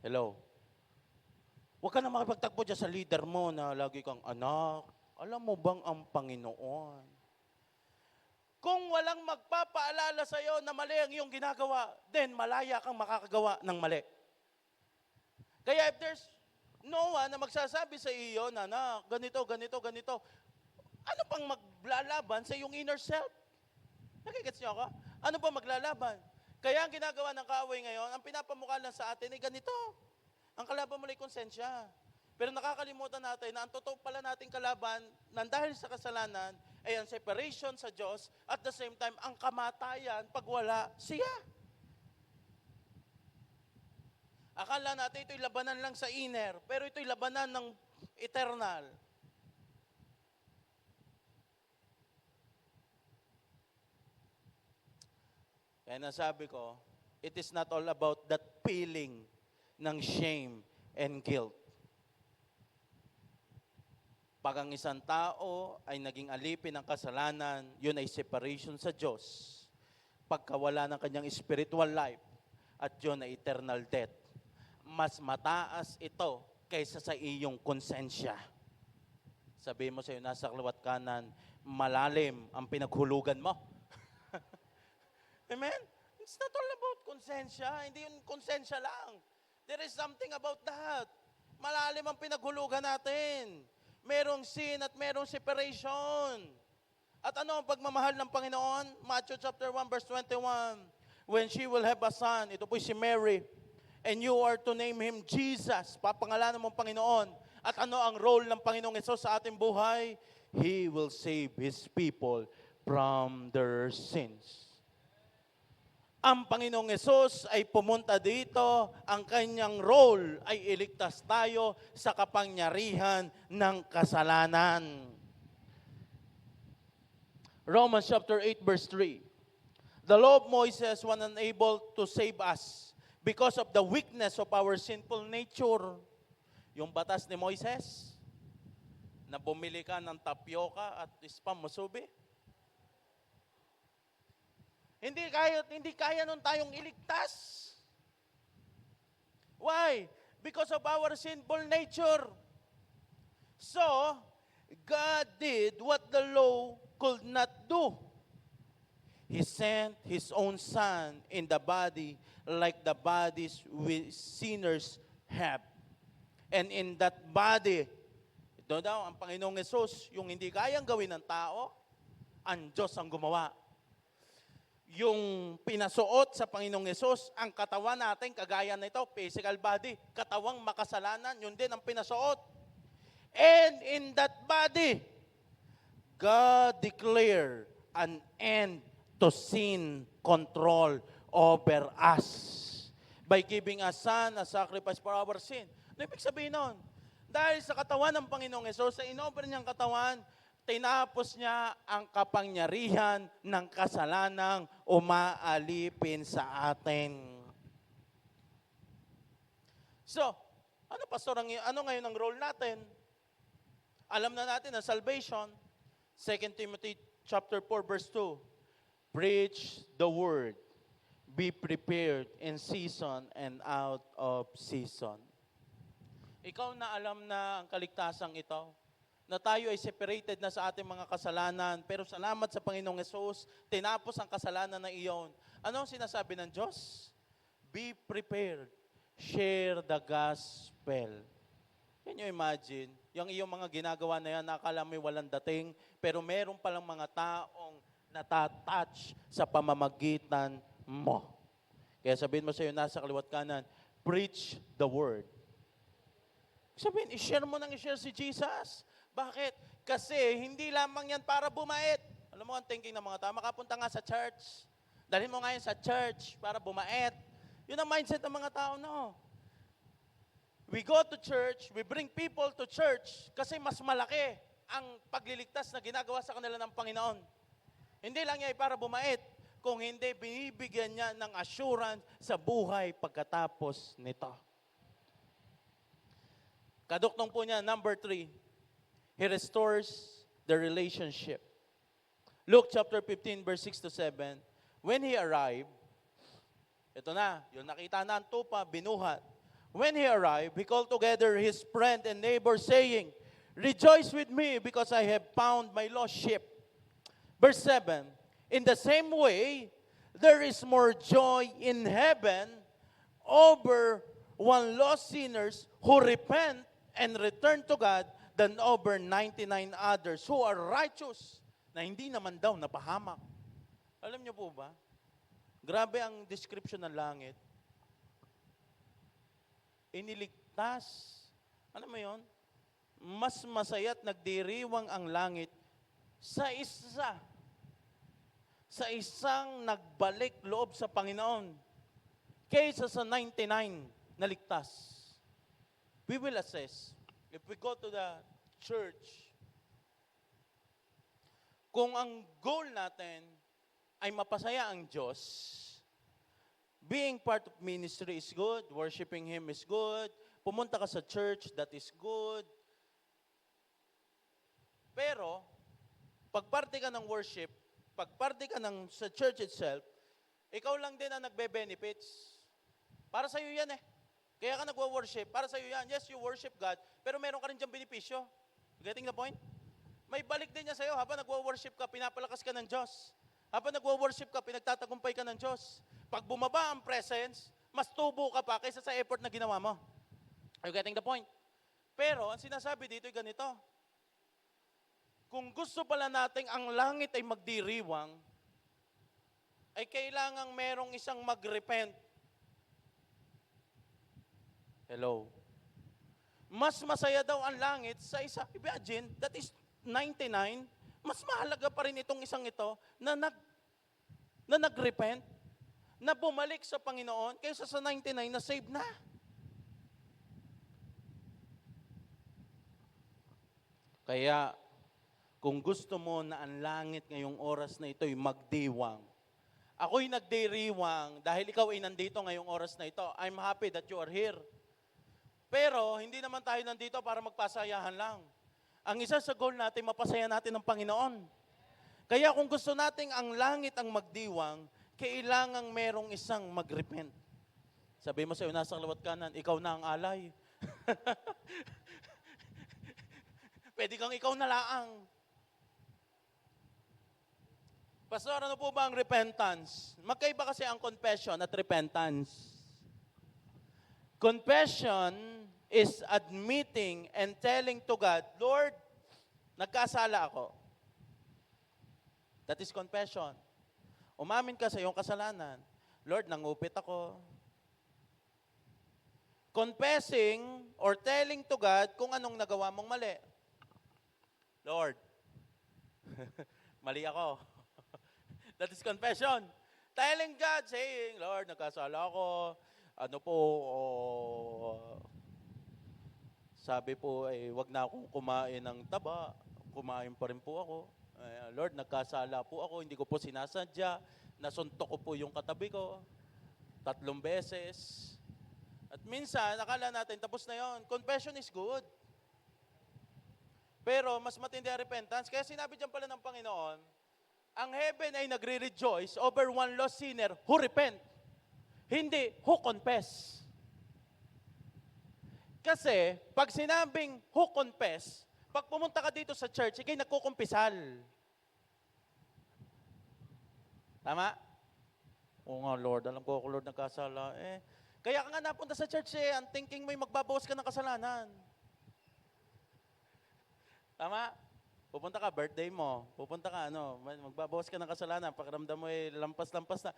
Hello? Huwag ka nang makipagtagpo dyan sa leader mo na lagi kang, anak, alam mo bang ang Panginoon? Kung walang magpapaalala sa iyo na mali ang iyong ginagawa, then malaya kang makakagawa ng mali. Kaya if there's no one na magsasabi sa iyo na, ganito, ganito, ganito, ano pang maglalaban sa iyong inner self? Nakikits niyo ako? Ano pang maglalaban? Kaya ang ginagawa ng kaaway ngayon, ang pinapamukha lang sa atin ay ganito. Ang kalaban mo ay konsensya. Pero nakakalimutan natin na ang totoo pala nating kalaban nang dahil sa kasalanan ay ang separation sa Diyos at the same time ang kamatayan pag wala siya. Akala natin ito'y labanan lang sa inner, pero ito'y labanan ng eternal. Kaya nasabi ko, it is not all about that feeling ng shame and guilt. Pag ang isang tao ay naging alipin ng kasalanan, yun ay separation sa Diyos. Pagkawala ng kanyang spiritual life, at yun ay eternal death. Mas mataas ito kaysa sa iyong konsensya. Sabihin mo sa iyo, nasa kaliwat kanan, malalim ang pinaghulugan mo. Amen? It's not all about konsensya. Hindi yun konsensya lang. There is something about that. Malalim ang pinaghulugan natin. Merong sin at merong separation. At ano ang pagmamahal ng Panginoon? Matthew chapter 1 verse 21. When she will have a son, ito po si Mary, and you are to name him Jesus. Papangalanan mong Panginoon. At ano ang role ng Panginoong Hesus sa ating buhay? He will save His people from their sins. Ang Panginoong Hesus ay pumunta dito, ang kanyang role ay iligtas tayo sa kapangyarihan ng kasalanan. Romans chapter 8 verse 3. The law of Moses was unable to save us because of the weakness of our sinful nature. Yung batas ni Moises, na bumili ka ng tapioca at spam musubi. Hindi kaya nun tayong iligtas. Why? Because of our sinful nature. So, God did what the law could not do. He sent His own Son in the body like the bodies we sinners have. And in that body, ito daw, ang Panginoong Hesus, yung hindi kayang gawin ng tao, ang Diyos ang gumawa. Yung pinasuot sa Panginoong Hesus, ang katawan natin, kagaya nito, physical body, katawang makasalanan, yun din ang pinasuot. And in that body, God declared an end to sin control over us by giving a son a sacrifice for our sin. Ano ibig sabihin nun? Dahil sa katawan ng Panginoong Hesus, sa inoffer niyang katawan, tinapos niya ang kapangyarihan ng kasalanang umaalipin sa atin. So, pastor, ano ngayon ang role natin? Alam na natin ang salvation. 2 Timothy chapter 4 verse 2. Preach the word. Be prepared in season and out of season. Ikaw na alam na ang kaligtasang ito, na tayo ay separated na sa ating mga kasalanan, pero salamat sa Panginoong Hesus, tinapos ang kasalanan na iyon. Ano ang sinasabi ng Diyos? Be prepared. Share the gospel. Can you imagine? Yung iyong mga ginagawa na yan, nakakala mo walang dating, pero meron palang mga taong natatouch sa pamamagitan mo. Kaya sabihin mo sa iyo, nasa kaliwat kanan, preach the word. Sabihin, i-share mo nang i-share si Jesus. Bakit? Kasi hindi lamang yan para bumait. Alam mo ang thinking ng mga tao, makapunta nga sa church. Dalhin mo nga yan sa church para bumait. Yun ang mindset ng mga tao, no? We go to church, we bring people to church kasi mas malaki ang pagliligtas na ginagawa sa kanila ng Panginoon. Hindi lang yan para bumait, kung hindi, binibigyan niya ng assurance sa buhay pagkatapos nito. Kaduktong po niya, number 3, He restores the relationship. Luke chapter 15, verse 6 to 7, when He arrived, ito na, yung nakita na ang tupa, binuhat. When He arrived, He called together His friend and neighbor, saying, rejoice with me because I have found my lost sheep. Verse 7, in the same way, there is more joy in heaven over one lost sinners who repent and return to God than over 99 others who are righteous na hindi naman daw napahamak. Alam niyo po ba? Grabe ang description ng langit. Iniligtas Ano mo yon? Mas masaya't nagdiriwang ang langit sa isang nagbalik loob sa Panginoon kaysa sa 99 na ligtas. We will assess. If we go to the church, kung ang goal natin ay mapasaya ang Diyos, being part of ministry is good, worshiping Him is good, pumunta ka sa church, that is good. Pero, pag parte ka ng worship, pag parte ka sa church itself, ikaw lang din ang nagbe-benefits. Para sa'yo yan eh. Kaya ka nagwo-worship, para sa'yo yan. Yes, you worship God, pero meron ka rin diyang benepisyo. Getting the point? May balik din niya sa'yo. Habang nagwo-worship ka, pinapalakas ka ng Diyos. Habang nagwo-worship ka, pinagtatagumpay ka ng Diyos. Pag bumaba ang presence, mas tubo ka pa kaysa sa effort na ginawa mo. Are you getting the point? Pero, ang sinasabi dito ay ganito. Kung gusto pala nating ang langit ay magdiriwang, ay kailangang merong isang mag-repent. Hello? Mas masaya daw ang langit sa isa. Imagine, that is 99. Mas mahalaga pa rin itong isang ito na nag-repent, na bumalik sa Panginoon kaysa sa 99 na save na. Kaya, kung gusto mo na ang langit ngayong oras na ito'y magdiwang, ako'y nagdiriwang dahil ikaw ay nandito ngayong oras na ito. I'm happy that you are here. Pero, hindi naman tayo nandito para magpasayahan lang. Ang isa sa goal natin, mapasaya natin ang Panginoon. Kaya kung gusto nating ang langit ang magdiwang, kailangang merong isang mag-repent. Sabi mo sa'yo, nasa kaliwat kanan, ikaw na ang alay. Pwede kang ikaw na laang. Pastor, ano po ba ang repentance? Magkaiba kasi ang confession at repentance. Confession is admitting and telling to God, Lord, nagkasala ako. That is confession. Umamin ka sa iyong kasalanan. Lord, nangupit ako. Confessing or telling to God kung anong nagawa mong mali. Lord, mali ako. That is confession. Telling God, saying, Lord, nagkasala ako. Ano po, sabi po, wag na akong kumain ng taba. Kumain pa rin po ako. Lord, nagkasala po ako. Hindi ko po sinasadya. Nasuntok ko po yung katabi ko 3 beses. At minsan, akala natin, tapos na yon. Confession is good. Pero, mas matindi ang repentance. Kaya sinabi dyan pala ng Panginoon, ang heaven ay nagre-rejoice over one lost sinner who repent. Hindi, who confess. Kasi, pag sinabing who confess, pag pumunta ka dito sa church, ikay nagkukumpisal. Tama? Oo nga, Lord. Alam ko, Lord, nagkasala. Kaya ka nga napunta sa church ang thinking mo'y magbabawas ka ng kasalanan. Tama? Pupunta ka, birthday mo. Pupunta ka, magbabawas ka ng kasalanan. Pakiramdam mo lampas-lampas na.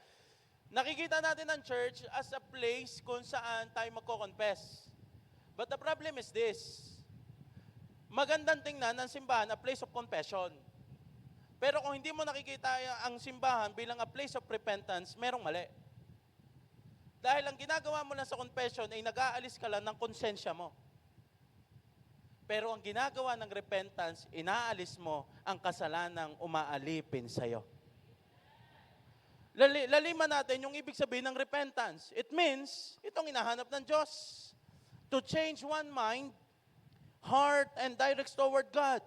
Nakikita natin ang church as a place kung saan tayo magko-confess. But the problem is this. Magandang tingnan ang simbahan a place of confession. Pero kung hindi mo nakikita ang simbahan bilang a place of repentance, merong mali. Dahil ang ginagawa mo lang sa confession ay nag-aalis ka lang ng konsensya mo. Pero ang ginagawa ng repentance, inaalis mo ang kasalanang umaalipin sa'yo. Laliman natin yung ibig sabihin ng repentance. It means, itong hinahanap ng Diyos. To change one mind, heart, and directs toward God.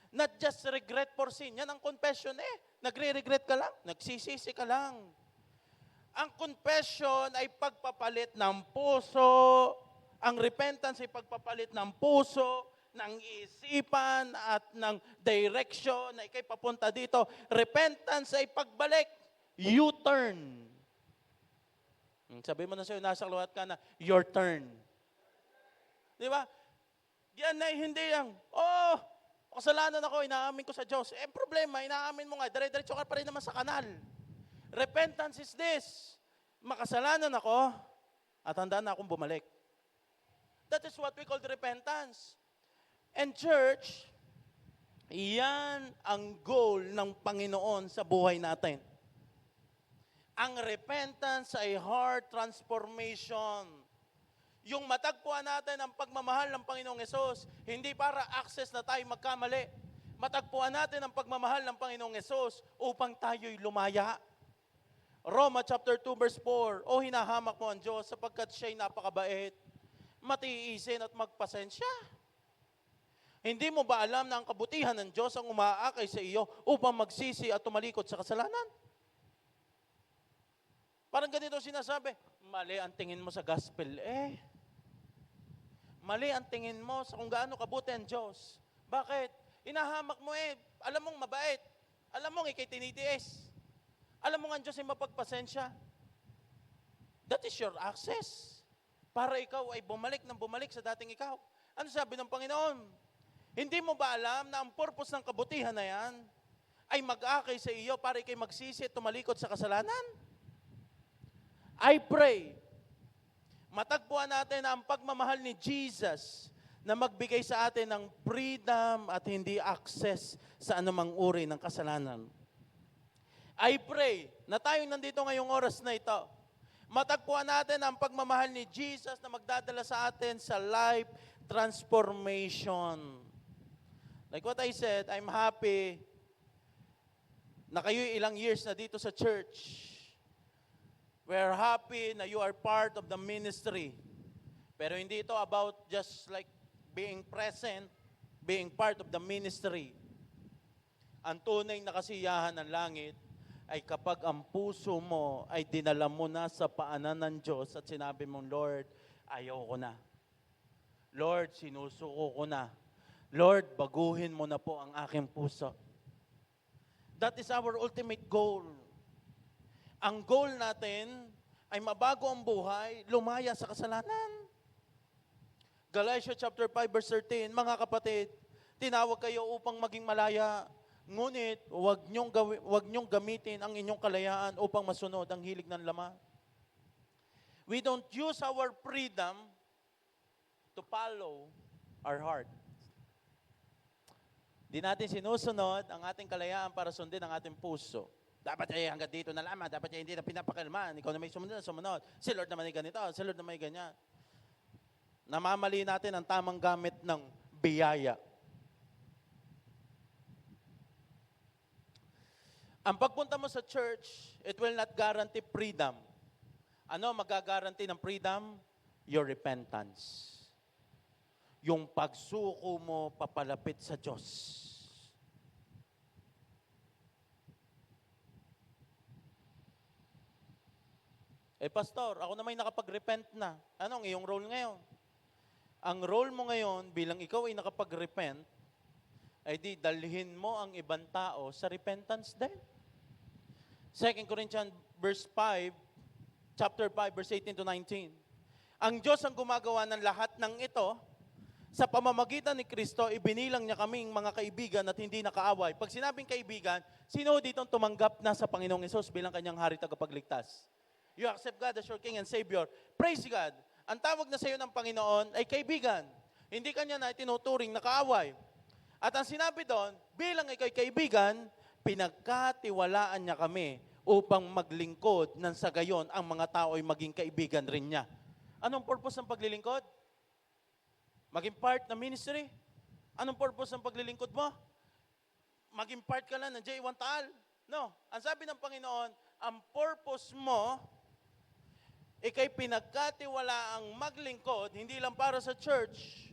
Not just regret for sin. Yan ang confession Nagre-regret ka lang, nagsisisi ka lang. Ang confession ay pagpapalit ng puso. Ang repentance ay pagpapalit ng puso, ng isipan, at ng direction na ikay papunta dito. Repentance ay pagbalik. U-turn. Sabi mo na sa'yo, nasa kaliwat ka na, your turn. Di ba? Yan na hindi yan. Kasalanan ako, inaamin ko sa Diyos. Problema, inaamin mo nga, dire-diretso ka pa rin naman sa kanal. Repentance is this. Makasalanan ako, at handa na akong bumalik. That is what we call repentance. And church, iyan ang goal ng Panginoon sa buhay natin. Ang repentance ay heart transformation. Yung matagpuan natin ang pagmamahal ng Panginoong Hesus, hindi para access na tayo magkamali. Matagpuan natin ang pagmamahal ng Panginoong Hesus upang tayo'y lumaya. Roma chapter 2 verse 4, O hinahamak mo ang Diyos sapagkat siya'y napakabait, matiisin at magpasensya. Hindi mo ba alam na ang kabutihan ng Diyos ang umaakay sa iyo upang magsisi at tumalikod sa kasalanan? Parang ganito sinasabi, mali ang tingin mo sa gospel Mali ang tingin mo sa kung gaano kabuti ang Diyos. Bakit? Inahamak mo alam mong mabait. Alam mong ikay tinitiis. Alam mong ang Diyos ay mapagpasensya. That is your access. Para ikaw ay bumalik sa dating ikaw. Ano sabi ng Panginoon? Hindi mo ba alam na ang purpose ng kabutihan na yan ay mag-akay sa iyo para ikay magsisi at tumalikod sa kasalanan? I pray, matagpuan natin ang pagmamahal ni Jesus na magbigay sa atin ng freedom at hindi access sa anumang uri ng kasalanan. I pray na tayong nandito ngayong oras na ito, matagpuan natin ang pagmamahal ni Jesus na magdadala sa atin sa life transformation. Like what I said, I'm happy na kayo ilang years na dito sa church. We're happy na you are part of the ministry. Pero hindi ito about just like being present, being part of the ministry. Ang tunay na kasiyahan ng langit ay kapag ang puso mo ay dinala mo na sa paanan ng Diyos at sinabi mong, Lord, ayaw ko na. Lord, sinusuko ko na. Lord, baguhin mo na po ang aking puso. That is our ultimate goal. Ang goal natin ay mabago ang buhay, lumaya sa kasalanan. Galatians chapter 5 verse 13, mga kapatid, tinawag kayo upang maging malaya, ngunit huwag niyong gamitin ang inyong kalayaan upang masunod ang hilig ng laman. We don't use our freedom to follow our heart. Di natin sinusunod ang ating kalayaan para sundin ang ating puso. Dapat ay hanggang dito na lamang, dapat ay hindi na pinapakilman. Ikaw na may sumunod. Si Lord naman ay ganito, si Lord naman ay ganyan. Namamali natin ang tamang gamit ng biyaya. Ang pagpunta mo sa church, it will not guarantee freedom. Ano magagaranti ng freedom? Your repentance. Yung pagsuko mo papalapit sa Diyos. Pastor, ako naman nakapag-repent na. Anong iyong role ngayon? Ang role mo ngayon bilang ikaw ay nakapag-repent, ay di dalhin mo ang ibang tao sa repentance din. 2 Corinthians verse 5, chapter 5, verse 18 to 19. Ang Diyos ang gumagawa ng lahat ng ito. Sa pamamagitan ni Kristo, ibinilang niya kaming mga kaibigan at hindi nakaaway. Pag sinabing kaibigan, sino dito tumanggap na sa Panginoong Hesus bilang kanyang hari tagapagligtas? You accept God as your King and Savior. Praise God. Ang tawag na sa iyo ng Panginoon ay kaibigan. Hindi kanya na tinuturing na kaaway. At ang sinabi doon, bilang ikay kaibigan, pinagkatiwalaan niya kami upang maglingkod ng sa gayon ang mga tao ay maging kaibigan rin niya. Anong purpose ng paglilingkod? Maging part ng ministry? Anong purpose ng paglilingkod mo? Maging part ka lang ng J1 Taal? No. Ang sabi ng Panginoon, ang purpose mo, ikay pinagkatiwalaang maglingkod, hindi lang para sa church,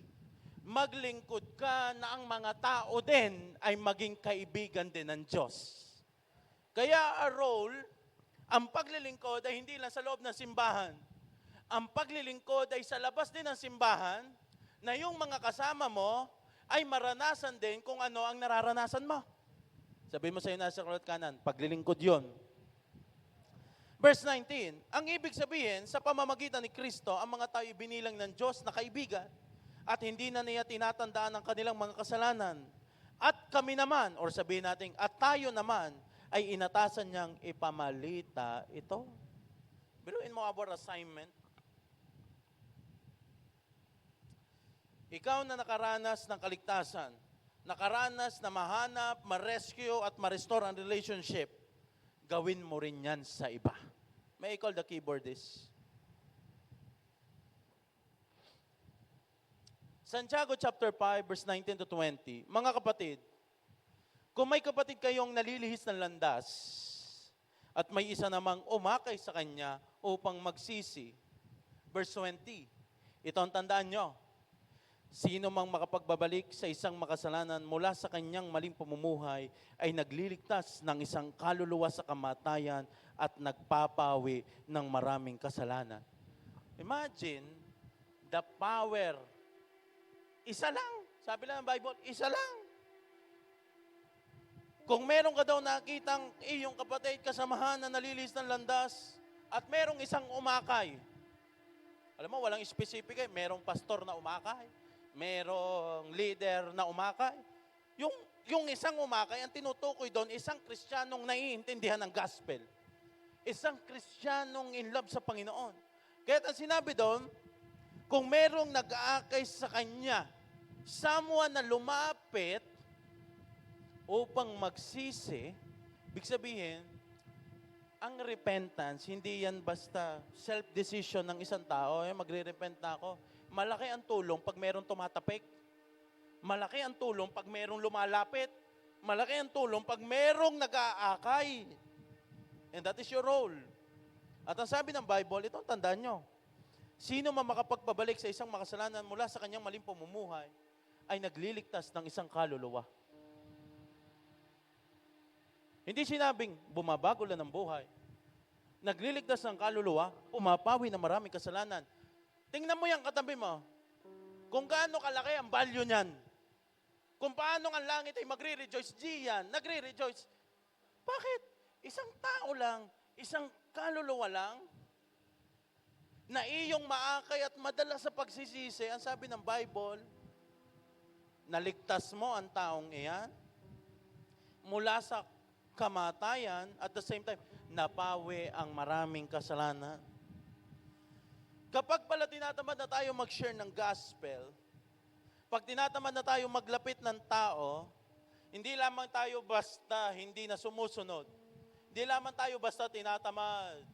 maglingkod ka na ang mga tao din ay maging kaibigan din ng Diyos. Kaya a role, ang paglilingkod ay hindi lang sa loob ng simbahan. Ang paglilingkod ay sa labas din ng simbahan, na yung mga kasama mo ay maranasan din kung ano ang nararanasan mo. Sabihin mo sa iyo nasa kanan, paglilingkod yun. Verse 19, ang ibig sabihin, sa pamamagitan ni Kristo, ang mga tao binilang ng Diyos na kaibigan at hindi na niya tinatandaan ang kanilang mga kasalanan. At kami naman, or sabihin natin, at tayo naman, ay inatasan niyang ipamalita ito. Biruin mo our assignment. Ikaw na nakaranas ng kaligtasan, nakaranas na mahanap, ma-rescue at ma-restore ang relationship, gawin mo rin yan sa iba. May I call the keyboardist? Santiago chapter 5, verse 19 to 20. Mga kapatid, kung may kapatid kayong nalilihis ng landas at may isa namang umakay sa kanya upang magsisi, verse 20, ito ang tandaan nyo, sino mang makapagbabalik sa isang makasalanan mula sa kanyang maling pamumuhay ay nagliligtas ng isang kaluluwa sa kamatayan at nagpapawi ng maraming kasalanan. Imagine the power. Isa lang. Sabi lang ng Bible, isa lang. Kung meron ka daw nakitang iyong kapatid, kasamahan na nalilis ng landas, at merong isang umakay. Alam mo, walang specific eh. Merong pastor na umakay. Merong leader na umakay. Yung isang umakay, ang tinutukoy doon, isang Kristiyanong naiintindihan ng gospel. Isang Kristiyanong in love sa Panginoon. Kaya ang sinabi doon, kung merong nag-aakay sa kanya, someone na lumapit upang magsisi, ibig sabihin, ang repentance, hindi yan basta self-decision ng isang tao, magre-repent na ako. Malaki ang tulong pag merong tumatapik. Malaki ang tulong pag merong lumalapit. Malaki ang tulong pag merong nag-aakay. And that is your role. At ang sabi ng Bible, ito tandaan nyo, sino man makapagpabalik sa isang makasalanan mula sa kanyang maling pamumuhay, ay nagliligtas ng isang kaluluwa. Hindi sinabing bumabago lang ng buhay. Nagliligtas ng kaluluwa, umapawi ng maraming kasalanan. Tingnan mo yung katabi mo, kung gaano kalaki ang value niyan. Kung paano ang langit ay magre-rejoice, diyan, nagre-rejoice. Bakit? Isang tao lang, isang kaluluwa lang, na iyong maakay at madala sa pagsisisi, ang sabi ng Bible, naligtas mo ang taong iyan mula sa kamatayan, at the same time, napawi ang maraming kasalanan. Kapag pala tinatamad na tayo mag-share ng gospel, pag tinatamad na tayo maglapit ng tao, hindi lamang tayo basta hindi na sumusunod. Hindi lamang tayo basta tinatamad.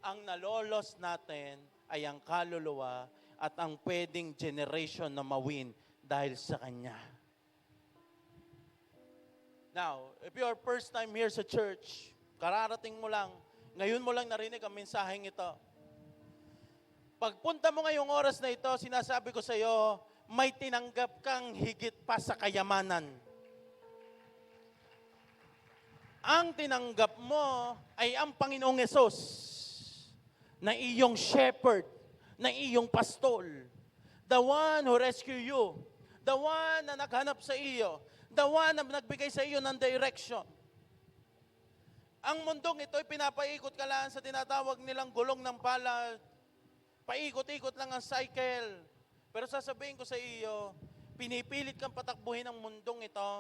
Ang nalolos natin ay ang kaluluwa at ang pwedeng generation na mawin dahil sa Kanya. Now, if you are first time here sa church, kararating mo lang, ngayon mo lang narinig ang mensaheng ito. Pagpunta mo ngayong oras na ito, sinasabi ko sa iyo, may tinanggap kang higit pa sa kayamanan. Ang tinanggap mo ay ang Panginoong Hesus, na iyong shepherd, na iyong pastol, the one who rescue you, the one na naghanap sa iyo, the one na nagbigay sa iyo ng direction. Ang mundong ito ay pinapaikot ka lang sa tinatawag nilang gulong ng palad. Paikot-ikot lang ang cycle. Pero sasabihin ko sa iyo, pinipilit kang patakbuhin ang mundong ito.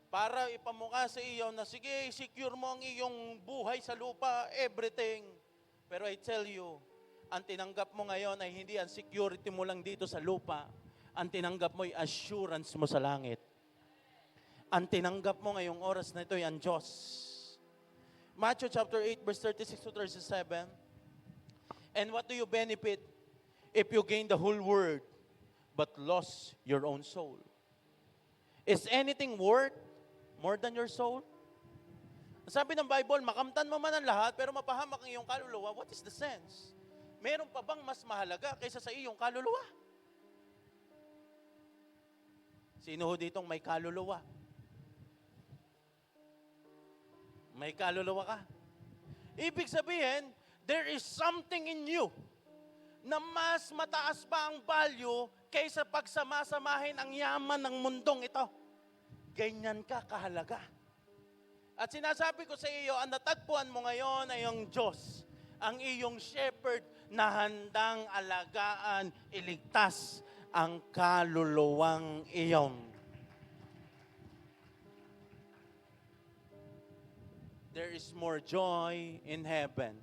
Para ipamukha sa iyo na sige, secure mo ang iyong buhay sa lupa, everything. Pero I tell you, ang tinanggap mo ngayon ay hindi ang security mo lang dito sa lupa. Ang tinanggap mo ay assurance mo sa langit. Ang tinanggap mo ngayong oras na ito ay ang Diyos. Matthew chapter 8, verse 36 to 37. And what do you benefit if you gain the whole world but lost your own soul? Is anything worth more than your soul? Sabi ng Bible, makamtan mo man ang lahat pero mapahamak ang iyong kaluluwa. What is the sense? Meron pa bang mas mahalaga kaysa sa iyong kaluluwa? Sino ho ditong may kaluluwa? May kaluluwa ka. Ibig sabihin, there is something in you na mas mataas pa ang value kaysa pagsamasamahin ang yaman ng mundong ito. Ganyan ka kahalaga. At sinasabi ko sa iyo, ang natagpuan mo ngayon ay ang Diyos, ang iyong shepherd na handang alagaan, iligtas ang kaluluwang iyon. There is more joy in heaven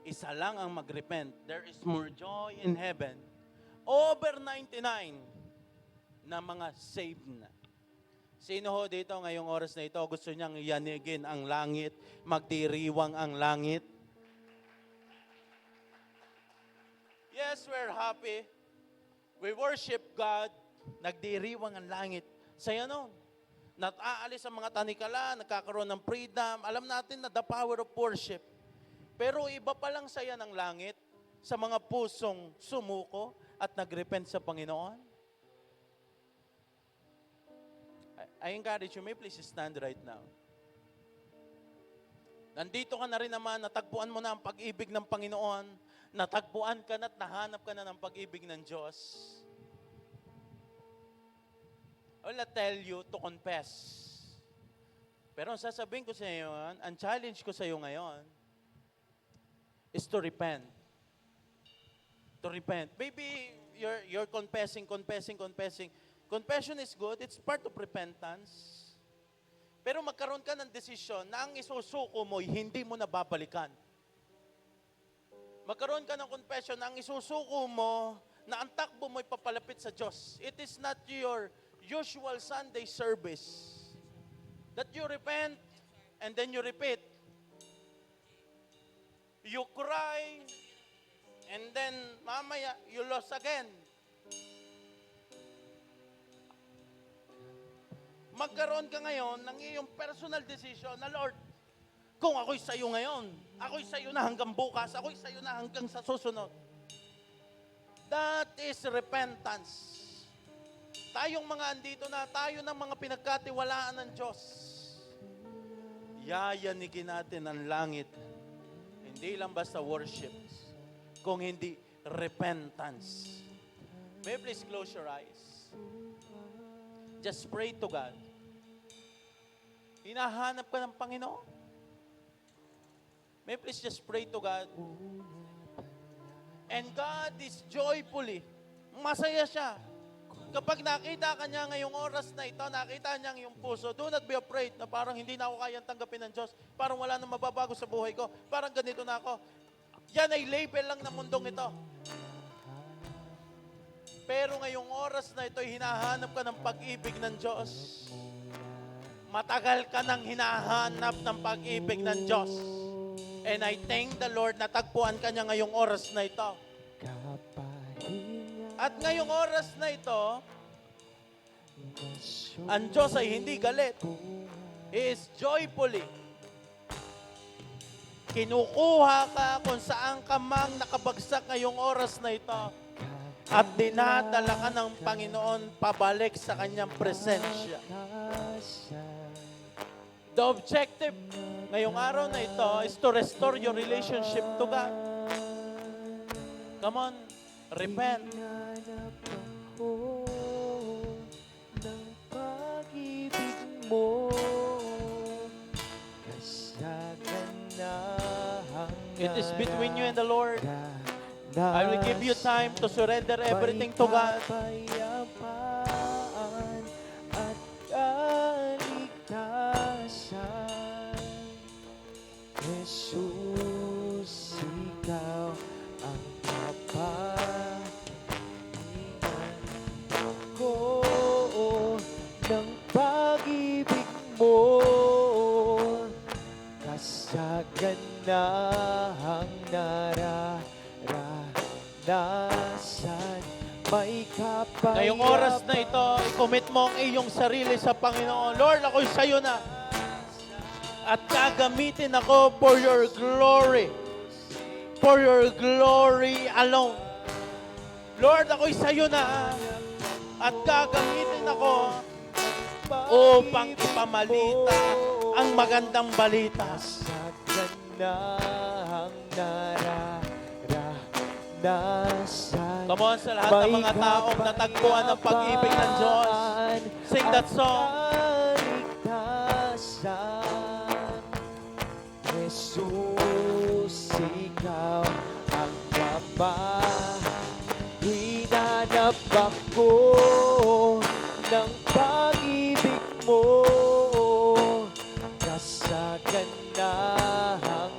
Isa lang ang mag-repent. There is more joy in heaven. Over 99 na mga saved na. Sino ho dito ngayong oras na ito gusto niyang yanigin ang langit, magdiriwang ang langit? Yes, we're happy. We worship God. Nagdiriwang ang langit. Saya nun. Nataalis ang mga tanikala, nagkakaroon ng freedom. Alam natin na the power of worship. Pero iba pa lang saya ng langit sa mga pusong sumuko at nagrepent sa Panginoon. I encourage you, may please stand right now. Nandito ka na rin naman, natagpuan mo na ang pag-ibig ng Panginoon, natagpuan ka na at nahanap ka na ng pag-ibig ng Diyos. I will tell you to confess. Pero ang sasabihin ko sa iyo, ang challenge ko sa iyo ngayon, is to repent. To repent. Maybe you're confessing. Confession is good. It's part of repentance. Pero magkaroon ka ng desisyon na ang isusuko mo, hindi mo na babalikan. Magkaroon ka ng confession na ang isusuko mo, na ang takbo mo ay papalapit sa Diyos. It is not your usual Sunday service. That you repent and then you repeat. You cry and then mamaya you lost again. Magkaroon ka ngayon ng iyong personal decision na, Lord, kung ako'y sa iyo ngayon, ako'y sa iyo na hanggang bukas, ako'y sa iyo na hanggang sa susunod. That is repentance. Tayong mga andito na, tayo ng mga pinagkatiwalaan ng Diyos. Yayanigin natin ang langit. Hindi lang basta worship, kung hindi repentance. May please close your eyes. Just pray to God. Hinahanap ka ng Panginoon. May please just pray to God. And God is joyfully, masaya siya. Kapag nakita ka niya ngayong oras na ito, nakita niya yung puso, do not be afraid na parang hindi na ako kayang tanggapin ng Diyos. Parang wala nang mababago sa buhay ko. Parang ganito na ako. Yan ay label lang ng mundong ito. Pero ngayong oras na ito, hinahanap ka ng pag-ibig ng Diyos. Matagal ka nang hinahanap ng pag-ibig ng Diyos. And I thank the Lord na tagpuan ka niya ngayong oras na ito. At ngayong oras na ito, ang Diyos ay hindi galit. He is joyfully. Kinukuha ka kung saan ka mang nakabagsak ngayong oras na ito. At dinadala ka ng Panginoon pabalik sa kanyang presensya. The objective ngayong araw na ito is to restore your relationship to God. Come on, repent. Ng pag-ibig mo, It is between you and the Lord. I will give you time to surrender everything to God. At kaligtasan, Jesus, ikaw ang kapahingan ko ng pag-ibig mo, kasaganahang nararanasan, may kapayapan. Ngayong oras na ito, i-commit mo ang iyong sarili sa Panginoon. Lord, ako'y sa'yo na. At gagamitin ako for your glory. For your glory alone. Lord, ako'y sa'yo na. At gagamitin ako upang ipamalita ang magandang balita. Kasaganahang nararanasan. Come on, sa lahat ng mga taong natagpuan ng pag-ibig ng Diyos. Sing that song. Kaligtasan, Jesus, ikaw ang kapahinanap ako ng pag-ibig mo, kasaganahang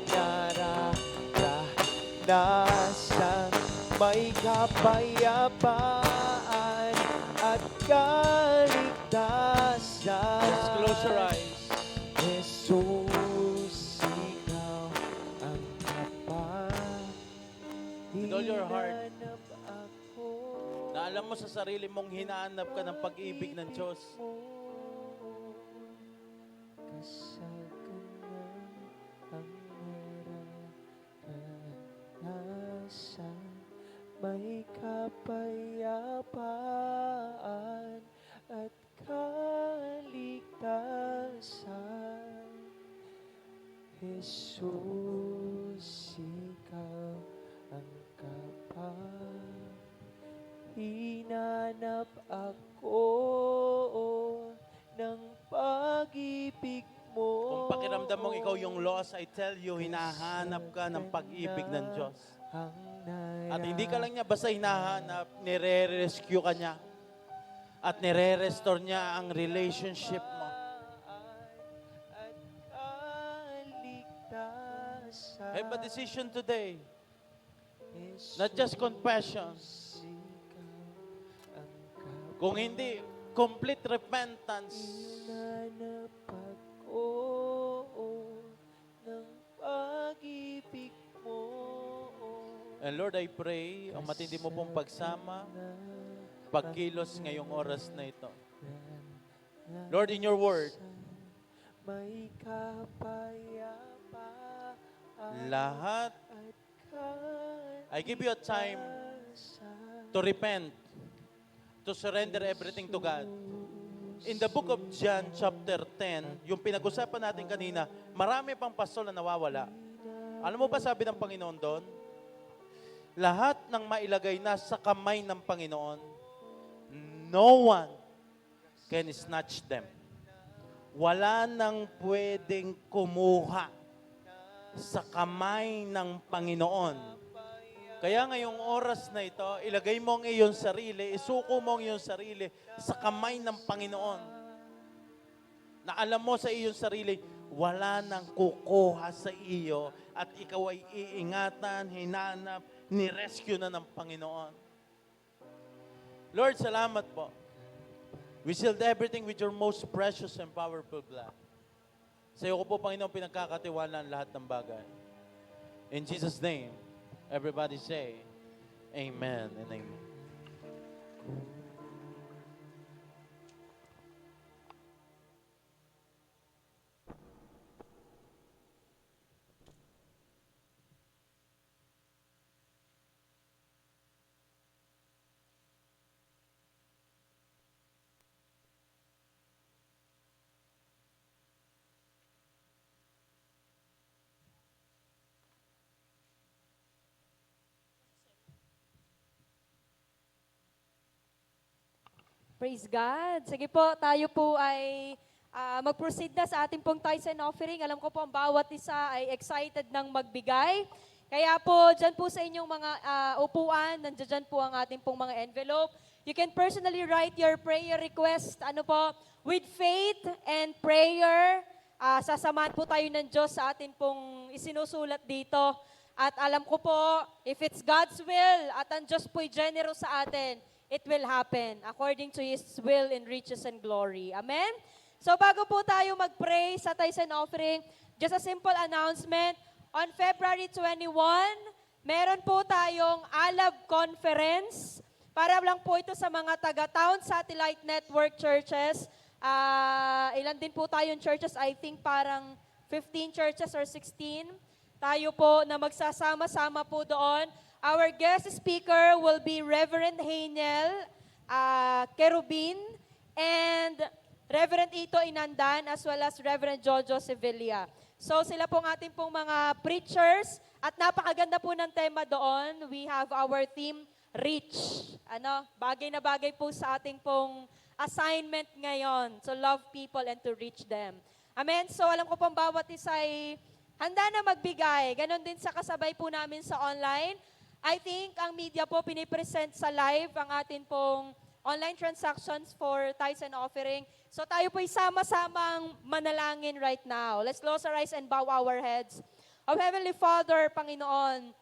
kapayapaan at kaligtasan. Just close your eyes. Jesus, ikaw ang With all your heart. hinahanap ako. Na alam mo sa sarili mong hinahanap ka ng pag-ibig ng Diyos. Kasaganan ang naranasan, may kapayapaan at kaligtasan. Jesus, ikaw ang hinanap ako ng pag-ibig mo. Kung pakiramdam mong ikaw yung lost, I tell you, hinahanap ka ng pag-ibig ng Diyos. At hindi ka lang niya basta hinahanap, nire-rescue ka niya. At nire-restore niya ang relationship mo. Have a decision today. Not just confession. Kung hindi, complete repentance. Hinanap ako ng pag-ibig mo. And Lord, I pray, ang matindi mo pong pagsama, pagkilos ngayong oras na ito. Lord, in your word, may kapayapaan lahat, at I give you a time to repent, to surrender everything to God. In the book of John chapter 10, yung pinag-usapan natin kanina, marami pang pastol na nawawala. Alam mo ba sabi ng Panginoon doon? Lahat ng mailagay na sa kamay ng Panginoon, no one can snatch them. Wala nang pwedeng kumuha sa kamay ng Panginoon. Kaya ngayong oras na ito, ilagay mo ang iyong sarili, isuko mo ang iyong sarili sa kamay ng Panginoon. Na alam mo sa iyong sarili, wala nang kukuha sa iyo at ikaw ay iingatan, hinanap, ni-rescue na ng Panginoon. Lord, salamat po. We sealed everything with your most precious and powerful blood. Sa iyo ko po, Panginoon, pinagkakatiwalaan lahat ng bagay. In Jesus' name, everybody say, Amen and Amen. Praise God. Sige po, tayo po ay mag-proceed na sa ating pong tithes and offering. Alam ko po ang bawat isa ay excited ng magbigay. Kaya po, dyan po sa inyong mga upuan, nandiyan po ang ating pong mga envelope. You can personally write your prayer request, with faith and prayer. Sasamahan po tayo ng Diyos sa atin pong isinusulat dito. At alam ko po, if it's God's will at ang Diyos po'y generous sa atin, it will happen according to His will in riches and glory. Amen? So bago po tayo mag-pray sa tithes and offering, just a simple announcement. On February 21, meron po tayong Alab Conference. Para lang po ito sa mga taga-town satellite network churches. Ilan din po tayong churches? I think parang 15 churches or 16. Tayo po na magsasama-sama po doon. Our guest speaker will be Reverend Haniel Kerubin and Reverend Ito Inandan as well as Reverend Jojo Sevilla. So sila pong ating pong mga preachers at napakaganda po ng tema doon. We have our theme, Reach. Bagay na bagay po sa ating pong assignment ngayon, to love people and to reach them. Amen? So alam ko pong bawat isa ay handa na magbigay. Ganon din sa kasabay po namin sa online. I think ang media po pinipresent sa live ang atin pong online transactions for tithes and offering. So tayo po'y sama-samang manalangin right now. Let's close our eyes and bow our heads. Oh Heavenly Father, Panginoon,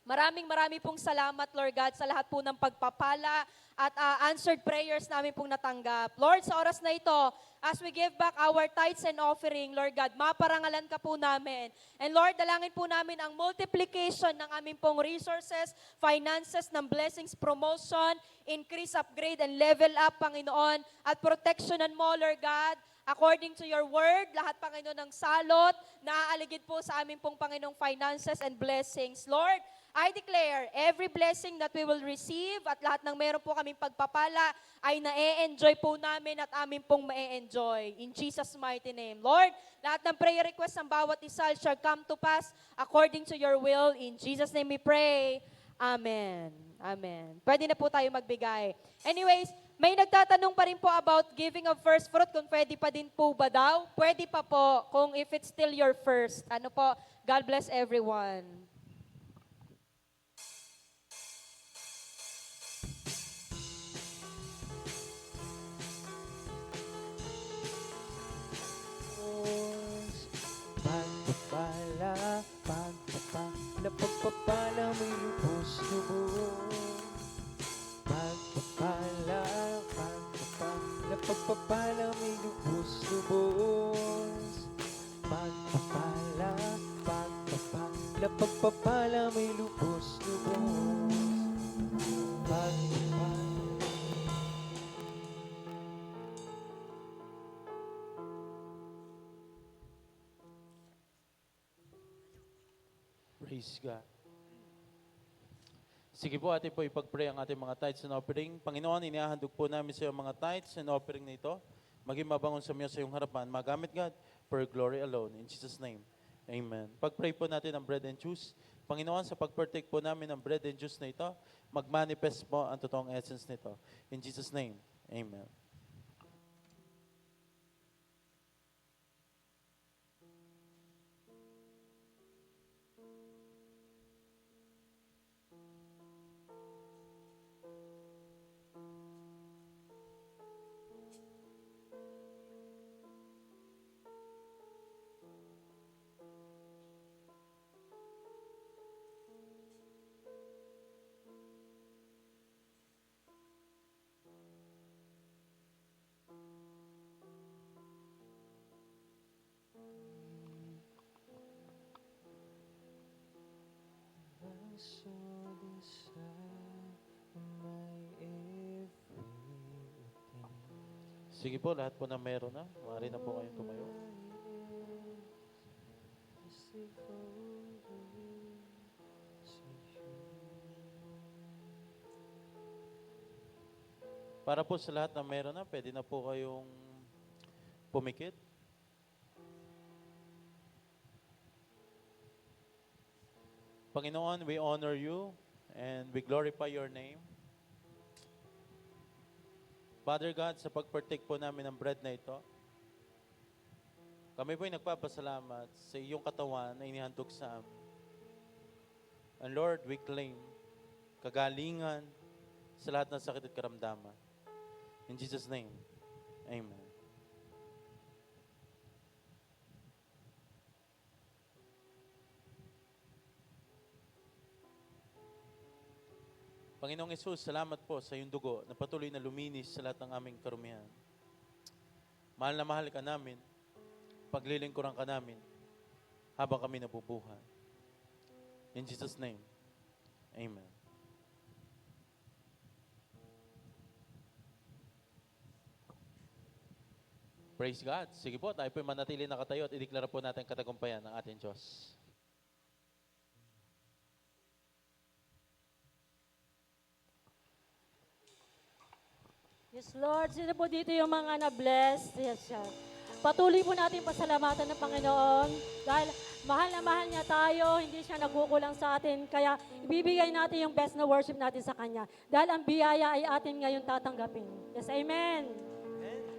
Maraming pong salamat, Lord God, sa lahat po ng pagpapala at answered prayers namin pong natanggap. Lord, sa oras na ito, as we give back our tithes and offering, Lord God, maparangalan ka po namin. And Lord, dalangin po namin ang multiplication ng aming pong resources, finances, ng blessings, promotion, increase, upgrade, and level up, Panginoon, at protectionan mo, Lord God, according to your word, lahat, Panginoon, ng salot, naaaligid po sa aming pong, Panginoong, finances and blessings. Lord, I declare every blessing that we will receive at lahat ng meron po kaming pagpapala ay na-enjoy po namin at amin pong ma-enjoy. In Jesus' mighty name. Lord, lahat ng prayer requests ng bawat isa shall come to pass according to your will. In Jesus' name we pray. Amen. Amen. Pwede na po tayo magbigay. Anyways, may nagtatanong pa rin po about giving of first fruit, kung pwede pa din po ba daw? Pwede pa po, kung if it's still your first. Ano po? God bless everyone. Pagpapala, pagpapala, pagpapala may lubos-lubos. Pagpapala, pagpapala, pagpapala may lubos-lubos. Pagpapala, pagpapala, pagpapala may lubos-lubos. Pagpapala. Praise God. Sige po, atin po ipag-pray ang ating mga tithes and offering. Panginoon, inihahandog po namin sa iyo mga tithes and offering na ito. Maging mabangon sa iyo sa iyong harapan. Magamit, God, for your glory alone. In Jesus' name, amen. Pag-pray po natin ang bread and juice. Panginoon, sa pag-partake po namin ng bread and juice na ito, mag-manifest po ang totoong essence nito. In Jesus' name, amen. So desire my everything. Sige po, lahat po na meron na. Maaari na po kayong tumayo. Para po sa lahat na meron na, pwede na po kayong pumikit. Panginoon, we honor you and we glorify your name. Father God, sa pagpartake po namin ng bread na ito, kami po'y nagpapasalamat sa iyong katawan na inihandog sa amin. And Lord, we claim kagalingan sa lahat ng sakit at karamdaman. In Jesus' name, amen. Panginoong Yesus, salamat po sa iyong dugo na patuloy na luminis sa lahat ng aming karumihan. Mahal na mahal ka namin, paglilingkuran ka namin habang kami nabubuhay. In Jesus' name, amen. Praise God. Sige po, tayo po manatili nakatayo at ideklara po natin katagumpayan ng ating Diyos. Yes, Lord. Sino po dito yung mga na-blessed? Yes, siya. Patuloy po natin pasalamatan ng Panginoon dahil mahal niya tayo, hindi siya nagkukulang sa atin. Kaya ibibigay natin yung best na worship natin sa Kanya. Dahil ang biyaya ay atin ngayon tatanggapin. Yes, amen. Amen.